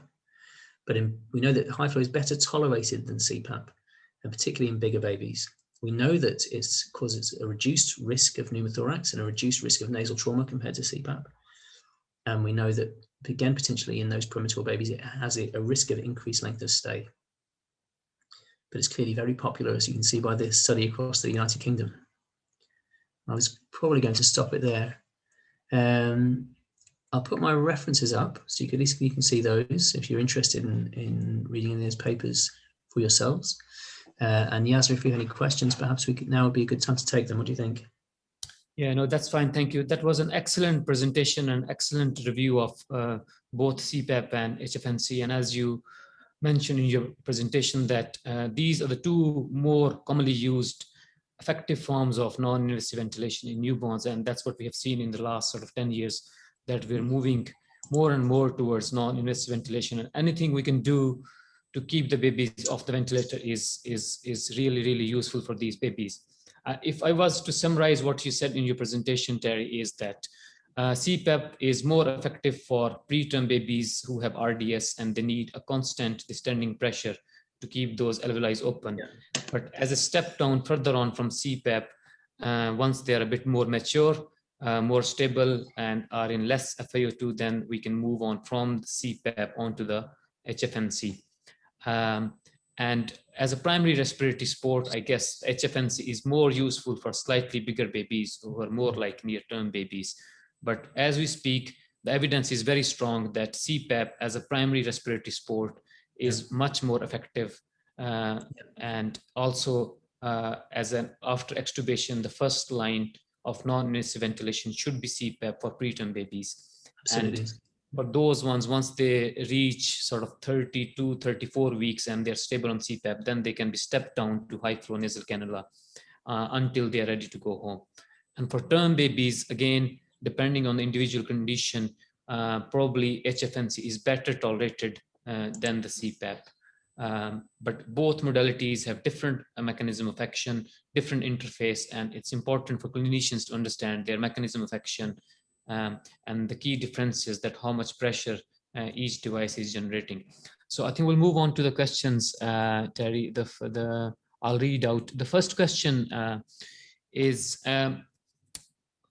But we know that high flow is better tolerated than CPAP, and particularly in bigger babies. We know that it causes a reduced risk of pneumothorax and a reduced risk of nasal trauma compared to CPAP. And we know that, again, potentially in those premature babies, it has a risk of increased length of stay. But it's clearly very popular, as you can see by this study across the United Kingdom. I was probably going to stop it there. I'll put my references up so you can see those if you're interested in reading in those papers for yourselves. And Yasser, if you have any questions, perhaps now would be a good time to take them. What do you think? Yeah, no, that's fine. Thank you. That was an excellent presentation and excellent review of both CPAP and HFNC. And as you mentioned in your presentation, that these are the two more commonly used effective forms of non-invasive ventilation in newborns. And that's what we have seen in the last sort of 10 years, that we're moving more and more towards non-invasive ventilation. And anything we can do to keep the babies off the ventilator is really, really useful for these babies. If I was to summarize what you said in your presentation, Terry, is that CPAP is more effective for preterm babies who have RDS and they need a constant standing pressure to keep those alveoli open. Yeah. But as a step down further on from CPAP, once they're a bit more mature, more stable, and are in less FiO2, then we can move on from the CPAP onto the HFNC. And as a primary respiratory support, I guess HFNC is more useful for slightly bigger babies who are more like near-term babies. But as we speak, the evidence is very strong that CPAP as a primary respiratory support is much more effective. And also as an after extubation, the first line of non-invasive ventilation should be CPAP for preterm babies. Absolutely. And for those ones, once they reach sort of 32, 34 weeks and they're stable on CPAP, then they can be stepped down to high flow nasal cannula until they're ready to go home. And for term babies, again, depending on the individual condition, probably HFNC is better tolerated than the CPAP. But both modalities have different mechanism of action, different interface, and it's important for clinicians to understand their mechanism of action. And the key difference is that how much pressure each device is generating. So I think we'll move on to the questions, Terry. I'll read out. The first question is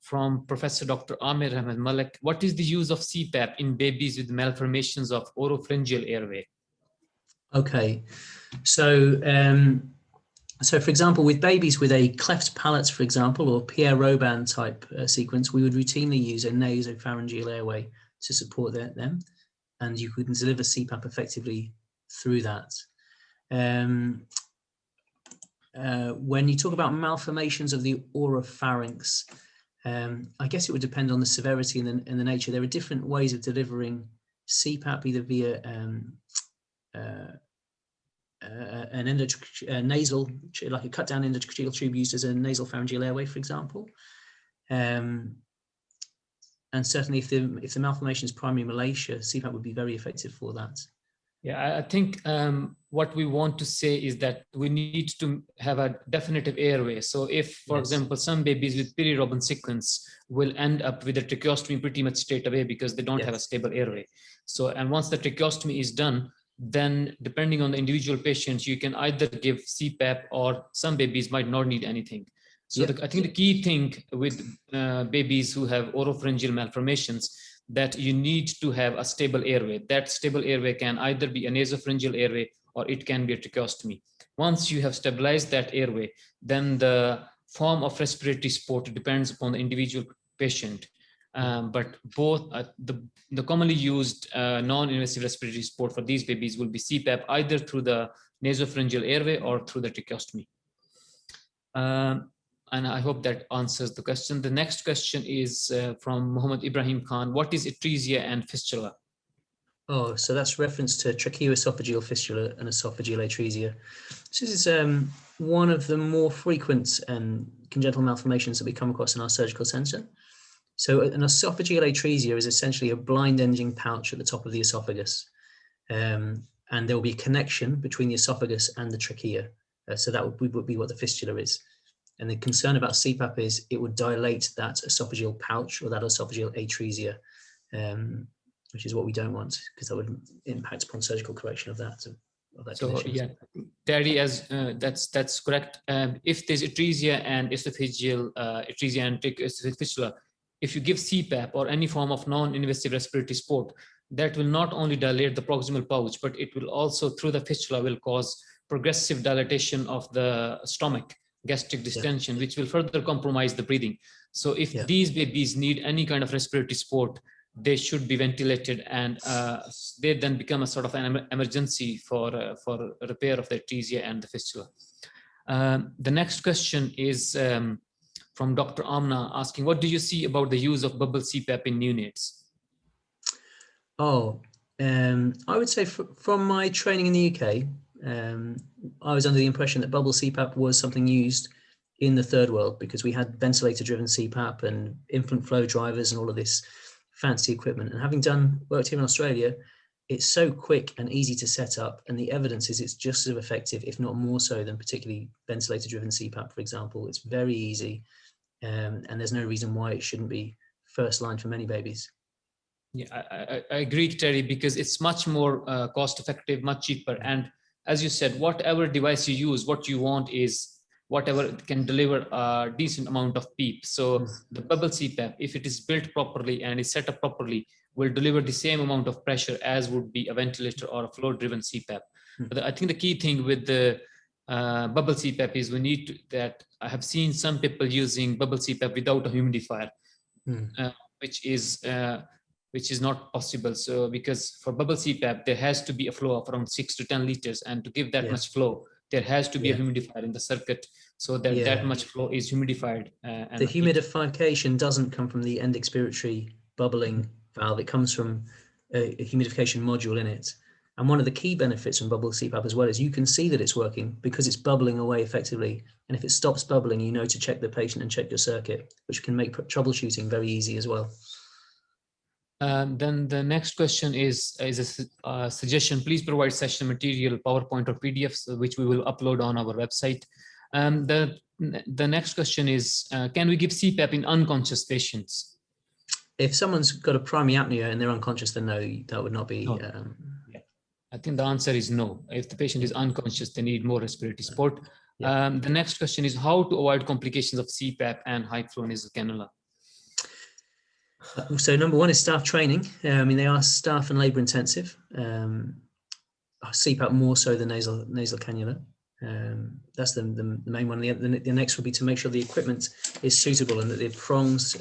from Professor Dr. Amir Ahmed Malik. What is the use of CPAP in babies with malformations of oropharyngeal airway? Okay, so so for example, with babies with a cleft palate, for example, or Pierre-Robin type sequence, we would routinely use a nasopharyngeal airway to support them, and you can deliver CPAP effectively through that. When you talk about malformations of the oropharynx, I guess it would depend on the severity and the nature. There are different ways of delivering CPAP, either via an nasal, like a cut down endotracheal tube used as a nasal pharyngeal airway, for example. And certainly if the malformation is primary malacia, CPAP would be very effective for that. Yeah, I think what we want to say is that we need to have a definitive airway. So if, for example, some babies with Pierre-Robin sequence will end up with a tracheostomy pretty much straight away because they don't have a stable airway. So, and once the tracheostomy is done, then depending on the individual patients, you can either give CPAP or some babies might not need anything. So I think the key thing with babies who have oropharyngeal malformations, that you need to have a stable airway. That stable airway can either be a nasopharyngeal airway or it can be a tracheostomy. Once you have stabilized that airway, then the form of respiratory support depends upon the individual patient. But both the commonly used non-invasive respiratory support for these babies will be CPAP either through the nasopharyngeal airway or through the tracheostomy. And I hope that answers the question. The next question is from Muhammad Ibrahim Khan. What is atresia and fistula? Oh, so that's reference to tracheoesophageal fistula and esophageal atresia. This is one of the more frequent congenital malformations that we come across in our surgical centre. So an esophageal atresia is essentially a blind-ending pouch at the top of the esophagus. And there will be a connection between the esophagus and the trachea. So that would be what the fistula is. And the concern about CPAP is it would dilate that esophageal pouch or that esophageal atresia, which is what we don't want, because that would impact upon surgical correction of that. So condition. yeah, Terry, as that's correct. If there's atresia and esophageal atresia and fistula, if you give CPAP or any form of non-invasive respiratory support, that will not only dilate the proximal pouch, but it will also, through the fistula, will cause progressive dilatation of the stomach, gastric distension, which will further compromise the breathing. So if these babies need any kind of respiratory support, they should be ventilated, and they then become a sort of an emergency for repair of the atresia and the fistula. The next question is from Dr. Amna, asking, what do you see about the use of BubbleCPAP in neonates? Oh, I would say from my training in the UK, I was under the impression that BubbleCPAP was something used in the third world, because we had ventilator-driven CPAP and infant flow drivers and all of this fancy equipment. And having worked here in Australia, it's so quick and easy to set up, and the evidence is it's just as effective, if not more so, than particularly ventilator-driven CPAP, for example. It's very easy, and there's no reason why it shouldn't be first line for many babies. Yeah, I agree, Terry, because it's much more cost effective, much cheaper. And as you said, whatever device you use, what you want is whatever can deliver a decent amount of PEEP. So the BubbleCPAP, if it is built properly and is set up properly, will deliver the same amount of pressure as would be a ventilator or a flow-driven CPAP. But I think the key thing with the BubbleCPAP is I have seen some people using BubbleCPAP without a humidifier, which is not possible. So because for BubbleCPAP, there has to be a flow of around 6 to 10 liters. And to give that much flow, there has to be a humidifier in the circuit, so that that much flow is humidified. And the humidification doesn't come from the end expiratory bubbling valve. It comes from a humidification module in it. And one of the key benefits from BubbleCPAP as well is you can see that it's working because it's bubbling away effectively. And if it stops bubbling, you know to check the patient and check your circuit, which can make troubleshooting very easy as well. Then the next question is a suggestion. Please provide session material, PowerPoint or PDFs, which we will upload on our website. The next question is, can we give CPAP in unconscious patients? If someone's got a primary apnea and they're unconscious, then no, that would not be. I think the answer is no. If the patient is unconscious, they need more respiratory support. The next question is how to avoid complications of CPAP and high flow nasal cannula. So number one is staff training. I mean, they are staff and labour intensive. CPAP more so than nasal cannula. That's the main one. The next would be to make sure the equipment is suitable and that the prongs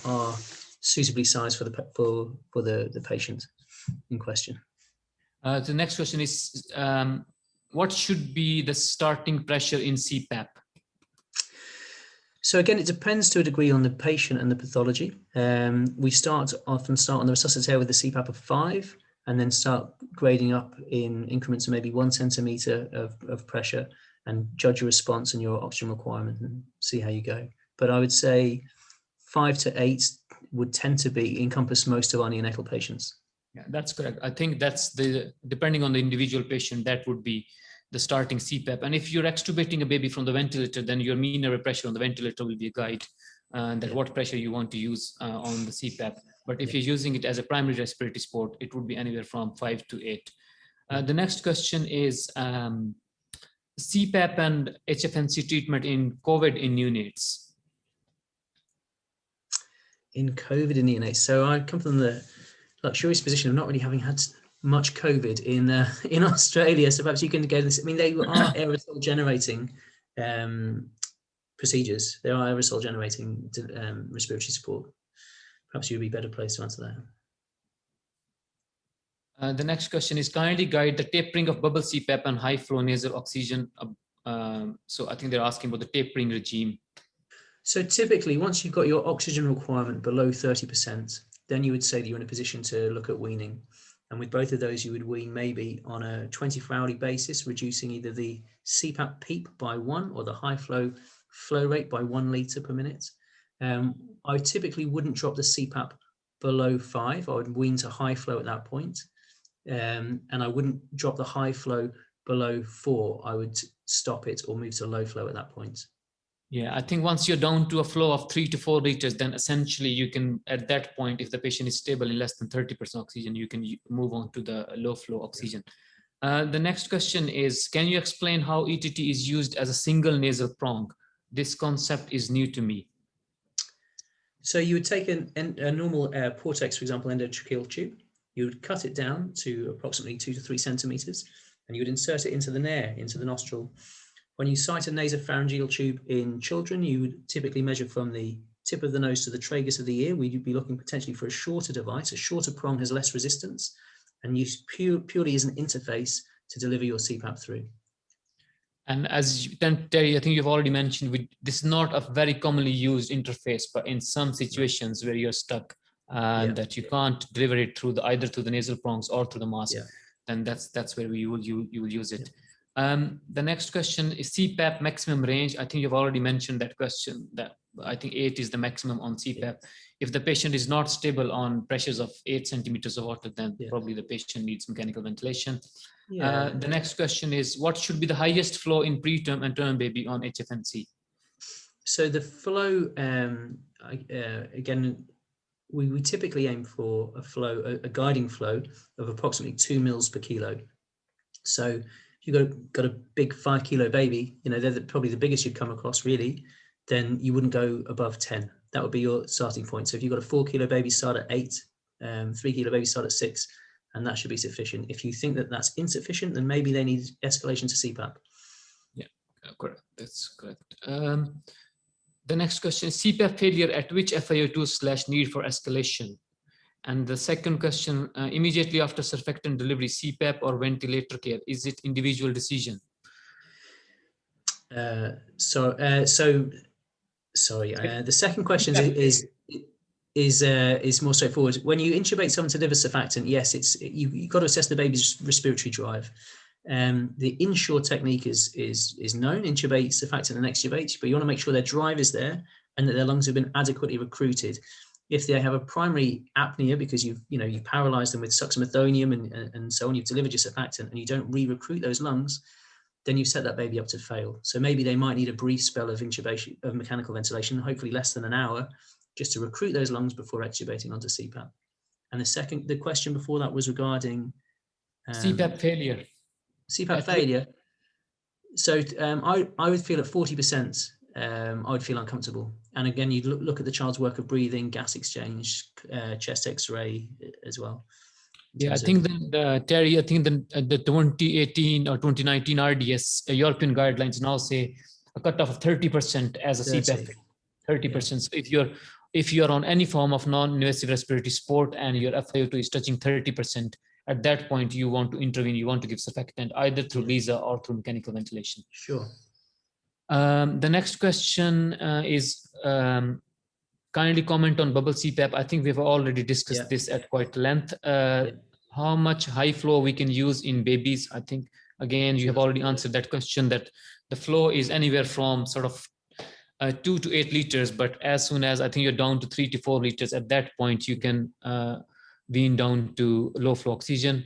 are suitably sized for the patient in question. The next question is, what should be the starting pressure in CPAP? So again, it depends to a degree on the patient and the pathology. We often start on the resuscitator with a CPAP of 5, and then start grading up in increments of maybe 1 centimetre of pressure, and judge your response and your oxygen requirement and see how you go. But I would say 5 to 8 would tend to encompass most of our neonatal patients. Yeah, that's correct. I think that's depending on the individual patient, that would be the starting CPAP. And if you're extubating a baby from the ventilator, then your mean airway pressure on the ventilator will be a guide that what pressure you want to use on the CPAP. But if you're using it as a primary respiratory support, it would be anywhere from 5 to 8. The next question is CPAP and HFNC treatment in COVID in neonates. In COVID in neonates. So I come from the luxurious position of not really having had much COVID in Australia, so perhaps you can go this. I mean, they are aerosol generating procedures. They are aerosol generating respiratory support. Perhaps you'd be better placed to answer that. The next question is, kindly guide the tapering of BubbleCPAP and high flow nasal oxygen. So I think they're asking about the tapering regime. So typically, once you've got your oxygen requirement below 30%, then you would say that you're in a position to look at weaning. And with both of those, you would wean maybe on a 24-hourly basis, reducing either the CPAP PEEP by 1 or the high flow rate by 1 litre per minute. I typically wouldn't drop the CPAP below 5. I would wean to high flow at that point. And I wouldn't drop the high flow below 4. I would stop it or move to low flow at that point. Yeah, I think once you're down to a flow of 3 to 4 liters, then essentially you can, at that point, if the patient is stable in less than 30% oxygen, you can move on to the low flow oxygen. The next question is, can you explain how ETT is used as a single nasal prong? This concept is new to me. So you would take a normal Portex, for example, endotracheal tube. You would cut it down to approximately 2 to 3 centimeters, and you would insert it into the nair, into the nostril. When you site a nasopharyngeal tube in children, you would typically measure from the tip of the nose to the tragus of the ear. We'd be looking potentially for a shorter device. A shorter prong has less resistance and used purely as an interface to deliver your CPAP through. And as Terry, I think you've already mentioned, this is not a very commonly used interface, but in some situations where you're stuck and that you can't deliver it through either through the nasal prongs or through the mask, then that's where you will use it. The next question is CPAP maximum range. I think you've already mentioned that question, that I think 8 is the maximum on CPAP. If the patient is not stable on pressures of 8 centimeters of water, then probably the patient needs mechanical ventilation. The next question is, what should be the highest flow in preterm and term baby on HFNC? So the flow, again, we typically aim for a guiding flow of approximately 2 mils per kilo. So if you've got a big 5 kilo baby, they're probably the biggest you'd come across really, then you wouldn't go above 10. That would be your starting point. So if you've got a 4 kilo baby, start at 8, 3 kilo baby, start at 6, and that should be sufficient. If you think that that's insufficient, then maybe they need escalation to CPAP. Yeah, correct. That's correct. The next question is CPAP failure at which FiO2 / need for escalation? And the second question, immediately after surfactant delivery, CPAP or ventilator care, is it individual decision? The second question is more straightforward. When you intubate someone to deliver surfactant, yes, you've got to assess the baby's respiratory drive. The in-shore technique is known, intubate, surfactant, and extubate, but you want to make sure their drive is there and that their lungs have been adequately recruited. If they have a primary apnea because you've paralyzed them with suxamethonium and so on, you've delivered your surfactant and you don't re-recruit those lungs, then you set that baby up to fail. So maybe they might need a brief spell of intubation, of mechanical ventilation, hopefully less than an hour, just to recruit those lungs before extubating onto CPAP. And the question before that was regarding CPAP failure. CPAP failure. So I would feel at 40%, I would feel uncomfortable. And again, you'd look at the child's work of breathing, gas exchange, chest X-ray as well. Yeah, I think Terry, I think the 2018 or 2019 RDS European guidelines now say a cutoff of 30% as a CPAP. 30%. So if you're on any form of non-invasive respiratory support and your FiO2 is touching 30%, at that point you want to intervene. You want to give surfactant either through LISA or through mechanical ventilation. Sure. The next question is kindly comment on BubbleCPAP. I think we've already discussed this at quite length. How much high flow we can use in babies? I think, again, you have already answered that question, that the flow is anywhere from sort of 2 to 8 liters, but as soon as I think you're down to 3 to 4 liters, at that point you can wean down to low flow oxygen.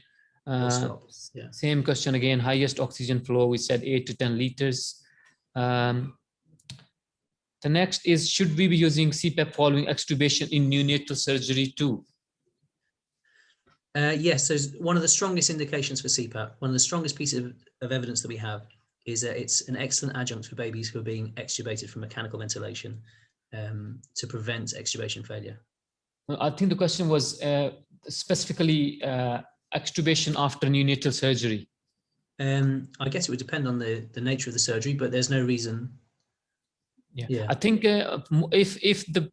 Same question again, highest oxygen flow, we said 8 to 10 liters. The next is, should we be using CPAP following extubation in neonatal surgery too? Yes, so one of the strongest indications for CPAP, one of the strongest pieces of evidence that we have is that it's an excellent adjunct for babies who are being extubated from mechanical ventilation to prevent extubation failure. I think the question was specifically extubation after neonatal surgery. I guess it would depend on the nature of the surgery, but there's no reason. Yeah. I think if the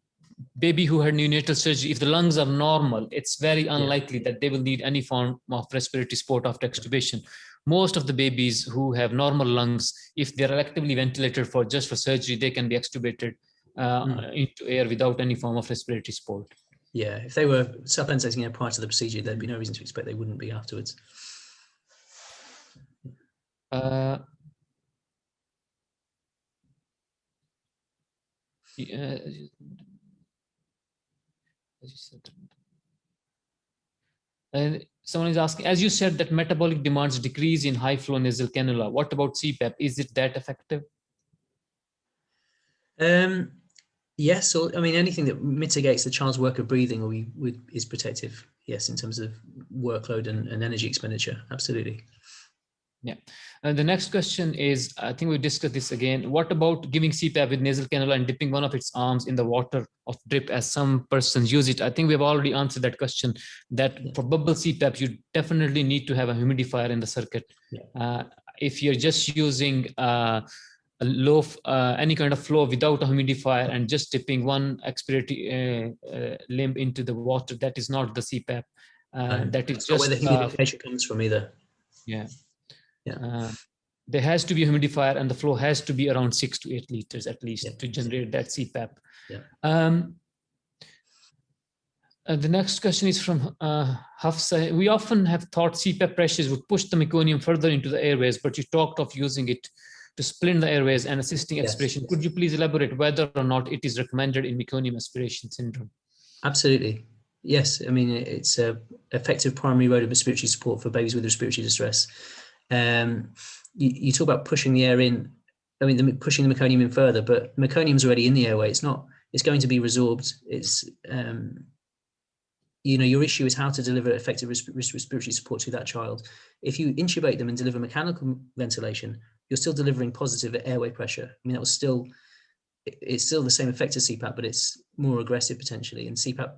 baby who had neonatal surgery, if the lungs are normal, it's very unlikely that they will need any form of respiratory support after extubation. Most of the babies who have normal lungs, if they're electively ventilated just for surgery, they can be extubated into air without any form of respiratory support. Yeah, if they were self-ventilating prior to the procedure, there'd be no reason to expect they wouldn't be afterwards. Yeah, and someone is asking, as you said, that metabolic demands decrease in high flow nasal cannula. What about CPAP? Is it that effective? Yes, or I mean anything that mitigates the child's work of breathing or is protective. Yes, in terms of workload and energy expenditure, absolutely. Yeah. And the next question is, I think we discussed this again. What about giving CPAP with nasal cannula and dipping one of its arms in the water of drip as some persons use it? I think we've already answered that question, that for BubbleCPAP, you definitely need to have a humidifier in the circuit. Yeah. If you're just using a low, any kind of flow without a humidifier and just dipping one expiratory limb into the water, that is not the CPAP. That is just where the humidification comes from either. Yeah. Yeah. There has to be a humidifier and the flow has to be around 6 to 8 liters at least to generate that CPAP. Yeah. The next question is from Hafsa. We often have thought CPAP pressures would push the meconium further into the airways, but you talked of using it to splint the airways and assisting expiration. Could you please elaborate whether or not it is recommended in meconium aspiration syndrome? Absolutely. Yes. I mean, it's an effective primary mode of respiratory support for babies with respiratory distress. You talk about pushing the air in, I mean, pushing the meconium in further, but meconium's already in the airway. It's going to be resorbed. It's, you know, your issue is how to deliver effective respiratory support to that child. If you intubate them and deliver mechanical ventilation, you're still delivering positive airway pressure. I mean, it's still the same effect as CPAP, but it's more aggressive potentially. And CPAP,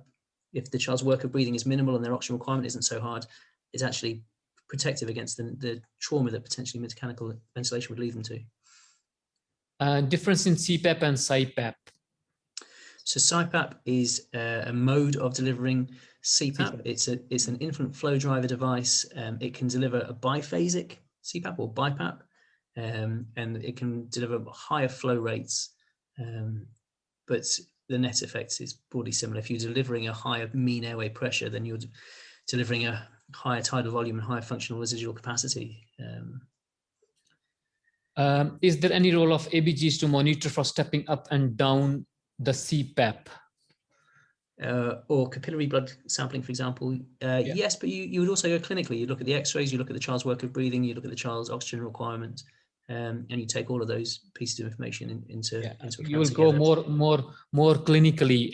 if the child's work of breathing is minimal and their oxygen requirement isn't so hard, it's actually protective against the trauma that potentially mechanical ventilation would lead them to. Difference in CPAP and CPAP. So CPAP is a mode of delivering CPAP. It's an infant flow driver device. It can deliver a biphasic CPAP or BiPAP, and it can deliver higher flow rates, but the net effect is broadly similar. If you're delivering a higher mean airway pressure, then you're delivering a higher tidal volume and higher functional residual capacity. Is there any role of ABGs to monitor for stepping up and down the CPAP? Or capillary blood sampling, for example. Yes, but you would also go clinically. You look at the x-rays, you look at the child's work of breathing, you look at the child's oxygen requirement, and you take all of those pieces of information into account. You will go more clinically,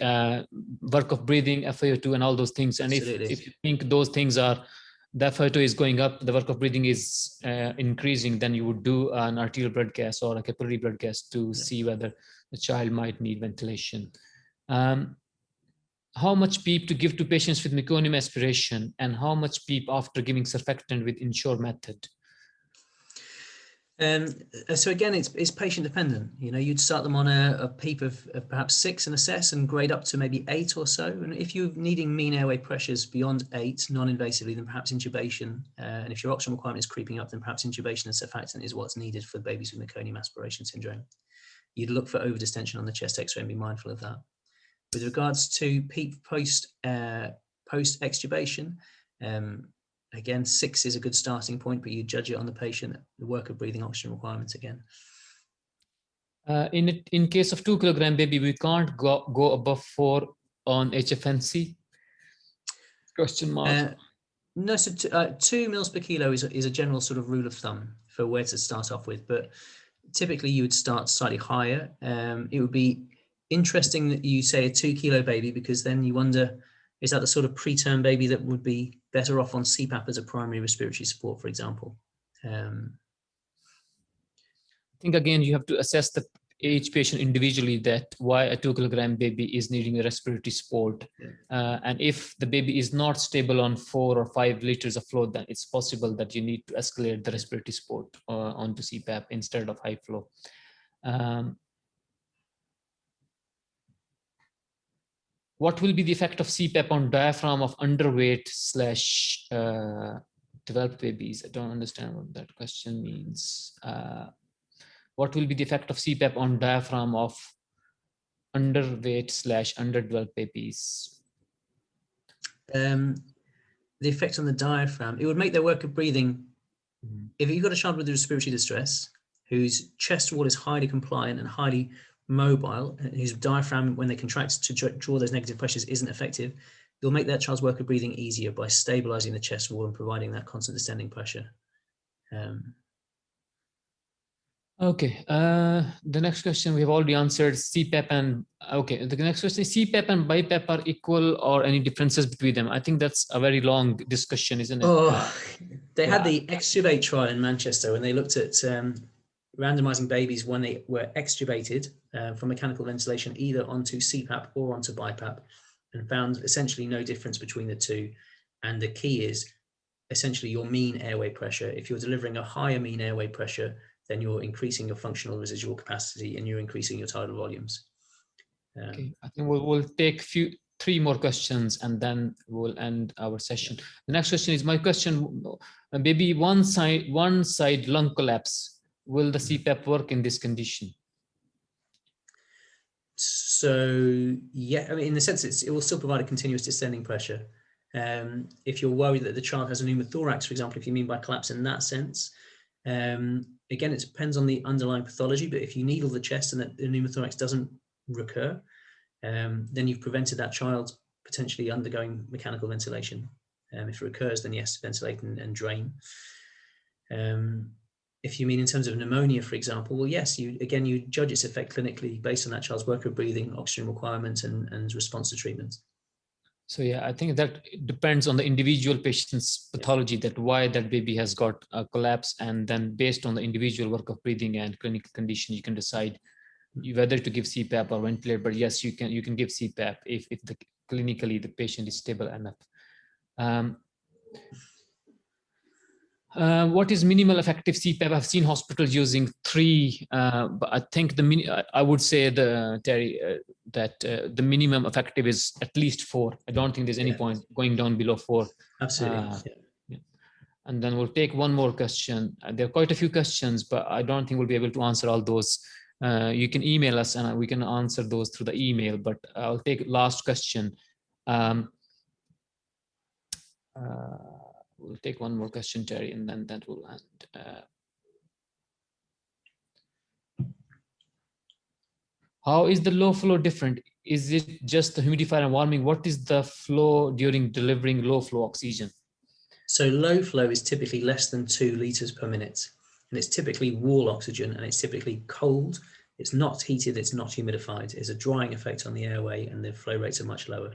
work of breathing, FiO2 and all those things. And if you think those things are, the FiO2 is going up, the work of breathing is increasing, then you would do an arterial blood gas or a capillary blood gas to see whether the child might need ventilation. How much PEEP to give to patients with meconium aspiration, and how much PEEP after giving surfactant with Ensure method? So again, it's patient dependent. You know, you'd start them on a PEEP of perhaps 6 and assess and grade up to maybe 8 or so. And if you're needing mean airway pressures beyond 8 non-invasively, then perhaps intubation. And if your oxygen requirement is creeping up, then perhaps intubation and surfactant is what's needed for babies with meconium aspiration syndrome. You'd look for overdistension on the chest X-ray and be mindful of that. With regards to PEEP post extubation, again, 6 is a good starting point, but you judge it on the patient, the work of breathing, oxygen requirements again. In case of 2 kilogram baby, we can't go above 4 on HFNC? Question mark. No, so 2 mils per kilo is a general sort of rule of thumb for where to start off with, but typically you would start slightly higher. It would be interesting that you say a 2 kilo baby, because then you wonder, is that the sort of preterm baby that would be better off on CPAP as a primary respiratory support, for example? I think, again, you have to assess each patient individually, that why a 2 kilogram baby is needing a respiratory support. And if the baby is not stable on 4 or 5 liters of flow, then it's possible that you need to escalate the respiratory support onto CPAP instead of high flow. What will be the effect of CPAP on diaphragm of underweight / developed babies? I don't understand what that question means. What will be the effect of CPAP on diaphragm of underweight / underdeveloped babies? The effect on the diaphragm, it would make their work of breathing. If you've got a child with respiratory distress, whose chest wall is highly compliant and highly mobile, and whose diaphragm, when they contract to draw those negative pressures, isn't effective, you'll make that child's work of breathing easier by stabilizing the chest wall and providing that constant descending pressure. Okay, the next question we have already answered CPAP and, okay, the next question is CPAP and BiPAP are equal or any differences between them? I think that's a very long discussion, isn't it? Oh, they had the extubate trial in Manchester when they looked at randomizing babies when they were extubated from mechanical ventilation either onto CPAP or onto BiPAP, and found essentially no difference between the two. And the key is essentially your mean airway pressure. If you're delivering a higher mean airway pressure, then you're increasing your functional residual capacity and you're increasing your tidal volumes. Okay, I think we'll take three more questions and then we'll end our session. The next question is my question, maybe one side lung collapse. Will the CPAP work in this condition? So, yeah, I mean, in the sense it will still provide a continuous descending pressure. If you're worried that the child has a pneumothorax, for example, if you mean by collapse in that sense, again, it depends on the underlying pathology, but if you needle the chest and that the pneumothorax doesn't recur, then you've prevented that child potentially undergoing mechanical ventilation. If it recurs, then yes, ventilate and drain. If you mean in terms of pneumonia, for example, well, yes, you judge its effect clinically based on that child's work of breathing, oxygen requirement, and response to treatment. So yeah, I think that depends on the individual patient's pathology, that why that baby has got a collapse, and then based on the individual work of breathing and clinical condition, you can decide whether to give CPAP or ventilate. But yes, you can give CPAP if clinically the patient is stable enough. What is minimal effective CPAP? I've seen hospitals using 3, but I think I would say Terry, that the minimum effective is at least 4. I don't think there's any point going down below 4. Absolutely. And then we'll take one more question. There are quite a few questions, but I don't think we'll be able to answer all those. You can email us and we can answer those through the email, but I'll take last question. We'll take one more question, Terry, and then that will end. How is the low flow different? Is it just the humidifier and warming? What is the flow during delivering low flow oxygen? So low flow is typically less than 2 liters per minute, and it's typically wall oxygen, and it's typically cold. It's not heated, it's not humidified. It's a drying effect on the airway, and the flow rates are much lower.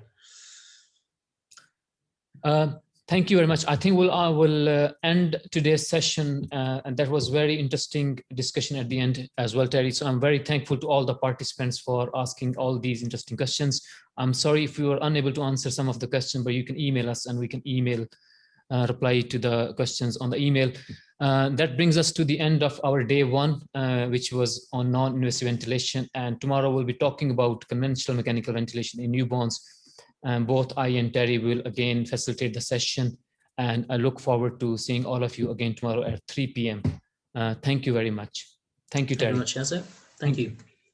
Thank you very much. I think we'll end today's session, and that was very interesting discussion at the end as well, Terry. So I'm very thankful to all the participants for asking all these interesting questions. I'm sorry if we were unable to answer some of the questions, but you can email us and we can reply to the questions on the email. That brings us to the end of our day 1, which was on non-invasive ventilation. And tomorrow we'll be talking about conventional mechanical ventilation in newborns. And both I and Terry will again facilitate the session. And I look forward to seeing all of you again tomorrow at 3 p.m. Thank you very much. Thank you, Terry. Thank you very much, Yazza. Thank you.